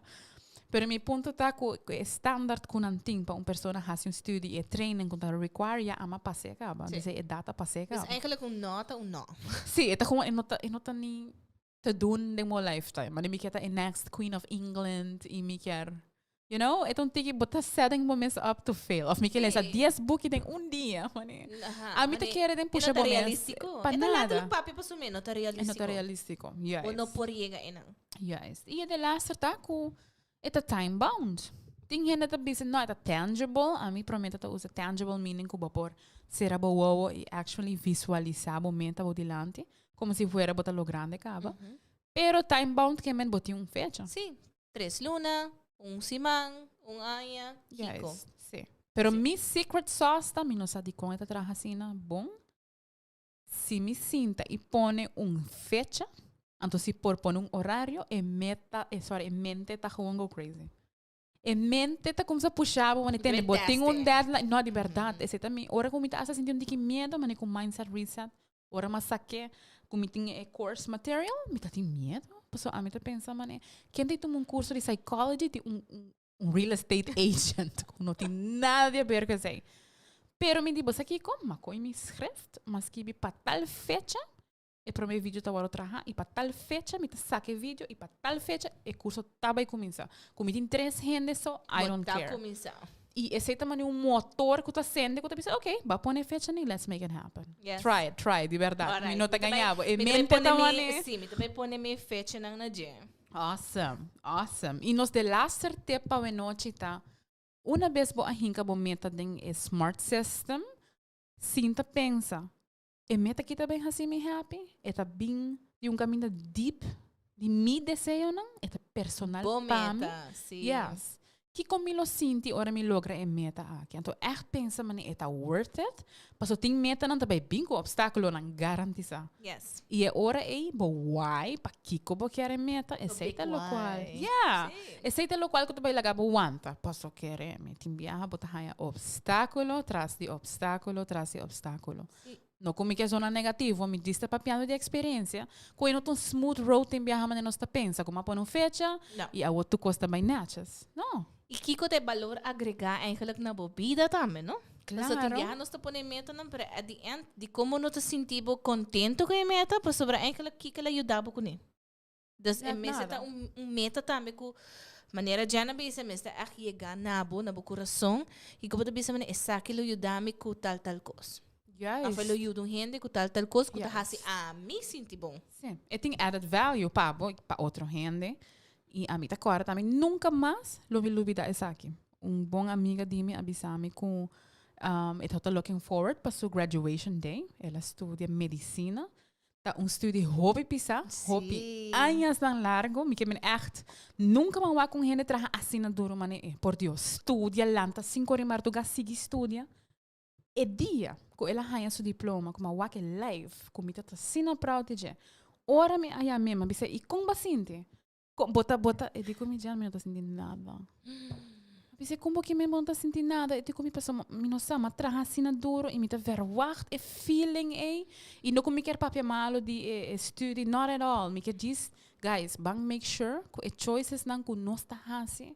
S2: Pero mi punto está que standard com anting para pessoa fazer estudo e treinen com require ya ama passe acaba.
S3: Sí.
S2: Dus é data passe
S3: Dus
S2: acaba.
S3: eigenlijk een nota, een no.
S2: Sim, é gewoon nota ni te doen de mo lifetime. Maar mi quer next Queen of England e mi quer, you know, é um tiki botar setting moments up to fail. Of mi quer ler 10 book tem dia, mane. A mi te quer den puxa
S3: nota
S2: moments.
S3: realístico.
S2: Pa
S3: Eta
S2: nada.
S3: later papi pa sume, nota
S2: É
S3: realístico.
S2: nota realístico. Yes.
S3: O no por llega enang.
S2: Yes. E de laatste taku, it's a time bound. Ting hen het bisa no, it's tangible. A mí promete ta usa tangible meaning kuba por será boa e actually visualizar momento bo dilanti, como se fuera bota lo grande caba. Pero time bound que men boti fecha.
S3: Sí, 3 luna, un simang, un aya, kico.
S2: Yes. Sí. Pero
S3: Sí.
S2: mi secret sauce ta mi no sa di con esta trajacina bom. Si mi cinta e pone fecha, então se por pone horário, mente tá gewoon go crazy. Mente tá como se puxava, mas entende? Botem deadline, não de verdade. Esse também, ora como tá sentindo um pouquinho medo, mas com mindset reset, ora mas saque, como tem course material, me tá tem medo. Pessoal, a mim tá pensando, mas quem tem um curso de psychology, tem real estate agent, não tem nada a ver com isso. Pero me digo, aqui como, com minha script, mas que para tal fecha, e para meu vídeo tá agora trabalhar e para tal fecha me saque vídeo e para tal fecha e curso tá vai começar. Como tem 3 gente só, I don't care.
S3: Começar.
S2: E esse também um motor que tu acende, que tu pensa, ok, vai pôr fecha nem, let's make it happen.
S3: Yes.
S2: Try, de verdade.
S3: Alright.
S2: Me não tá ganhando. E
S3: Me
S2: mente também.
S3: sim, me também põe me fecha na dia.
S2: Awesome. E nos de laster tip para a noite tá, uma vez bo a hinka bo meta den smart system, sinta pensa. E meta que tá bem assim me happy, e tá bem de um caminho deep, de mi desejo não, e tá personal para mim.
S3: Sim.
S2: Yes. Que como me sinti, ora me logra e meta aqui. Então, echt pensa man, é tá worth it. Mas eu tenho meta não também bem com obstáculo não garantiza.
S3: Yes.
S2: E é hora aí, bo why, pa kico bo quer meta, aceita lo qual. Yeah. Aceita lo qual que tu vai lagar bo wanta. Passo querer, me timbiaha bo tahaya obstáculo, tras de obstáculo, tras de obstáculo.
S3: Sí.
S2: No como que é zona negativa, me dista papiando de experiência. Quando não tão smooth road timbiaha man não pensa, como a pôr um fecha, e a outro custa bem nachas. Não.
S3: E Kiko tem valor agregar eigenlijk na bebida também, não?
S2: Claro.
S3: Então, tem nós te põe meta, não, pero at the end, de como nós te sentimos contento com a meta, para sobre eigenlijk Kiko ela ajudava com ele. Dus en mesa tá meta também com maneira de ana bisa mesta echt chegar na bo coração e como tu bisa maneira essa que lo ajudame com tal coisa.
S2: Yes.
S3: Afelo ajuda um gente com tal coisa que tu hasi a mim senti bom.
S2: Sim. E tem added value para outro gente. E a mim tá claro também, nunca mais lo me lubida essa aqui. Bom amiga de mim avisou-me com está looking forward para sua graduation day. Ela estuda medicina. Tá estudo hobby pisa, hobby anos tão largo, me que echt nunca mais com gente traga assina duro mane. Por Deus, estudia lanta 5 horas mais tu sigue estudia. E dia, com ela ganha seu diploma, como a que live, como tá assina para o TG. Ora me aí mesmo, bisa e com bastante. Bota, e digo, me já não estou sentindo nada. Pensei, como que me não estou sentindo nada? E digo, me passou, me não sabe, traga assim duro, e me está verwacht, e feeling, e não como me quer papel malo de estudo, not at all. Me quer diz, guys, bang make sure, que choices não que nós está assim,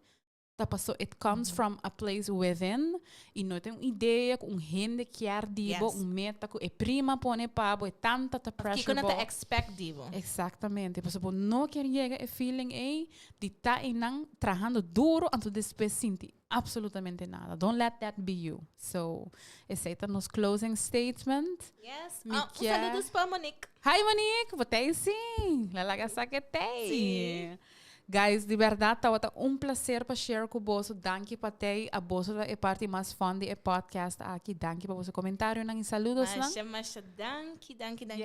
S2: tá passou, it comes from a place within, e não tem uma ideia, um gente quer dibo, meta, e prima pone pabo, e tanta ta pressure.
S3: Que não te expect dibo.
S2: Exatamente. Passou, não quer chegar a feeling de tá e não trabalhando duro, antes depois sentir absolutamente nada. Don't let that be you. So, esse é nos closing statement.
S3: Yes. Saludos para Monique.
S2: Hi Monique, botei sim. Lalaga saquetei. Sim. Guys, de verdade, tá prazer para share com você. Danke para ter a você é parte mais fã do podcast aqui. Danke para você comentário e saludos.
S3: Mas danke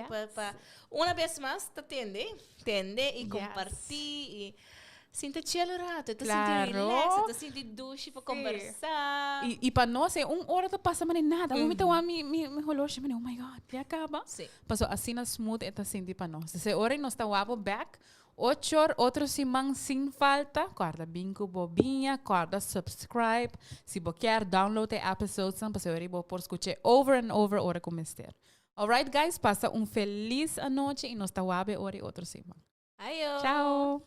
S3: para uma vez mais tende e comparti e sinta chill rato, te sinta relax, te sinta duche para conversar.
S2: E para nós é hora de passar mais nada. Um momento me rolou, oh my god, já acaba. Passou assim na smooth e te sinta para nós. Essa hora nós tá back. 8 horas, outro semana sem falta. Guarda bingo bobinha, guarda subscribe. Se você quer download the episodes, você pode escutar over and over hora com mester. Alright guys, passa feliz noite e nós tá wabe hora outro semana.
S3: Ayo.
S2: Ciao.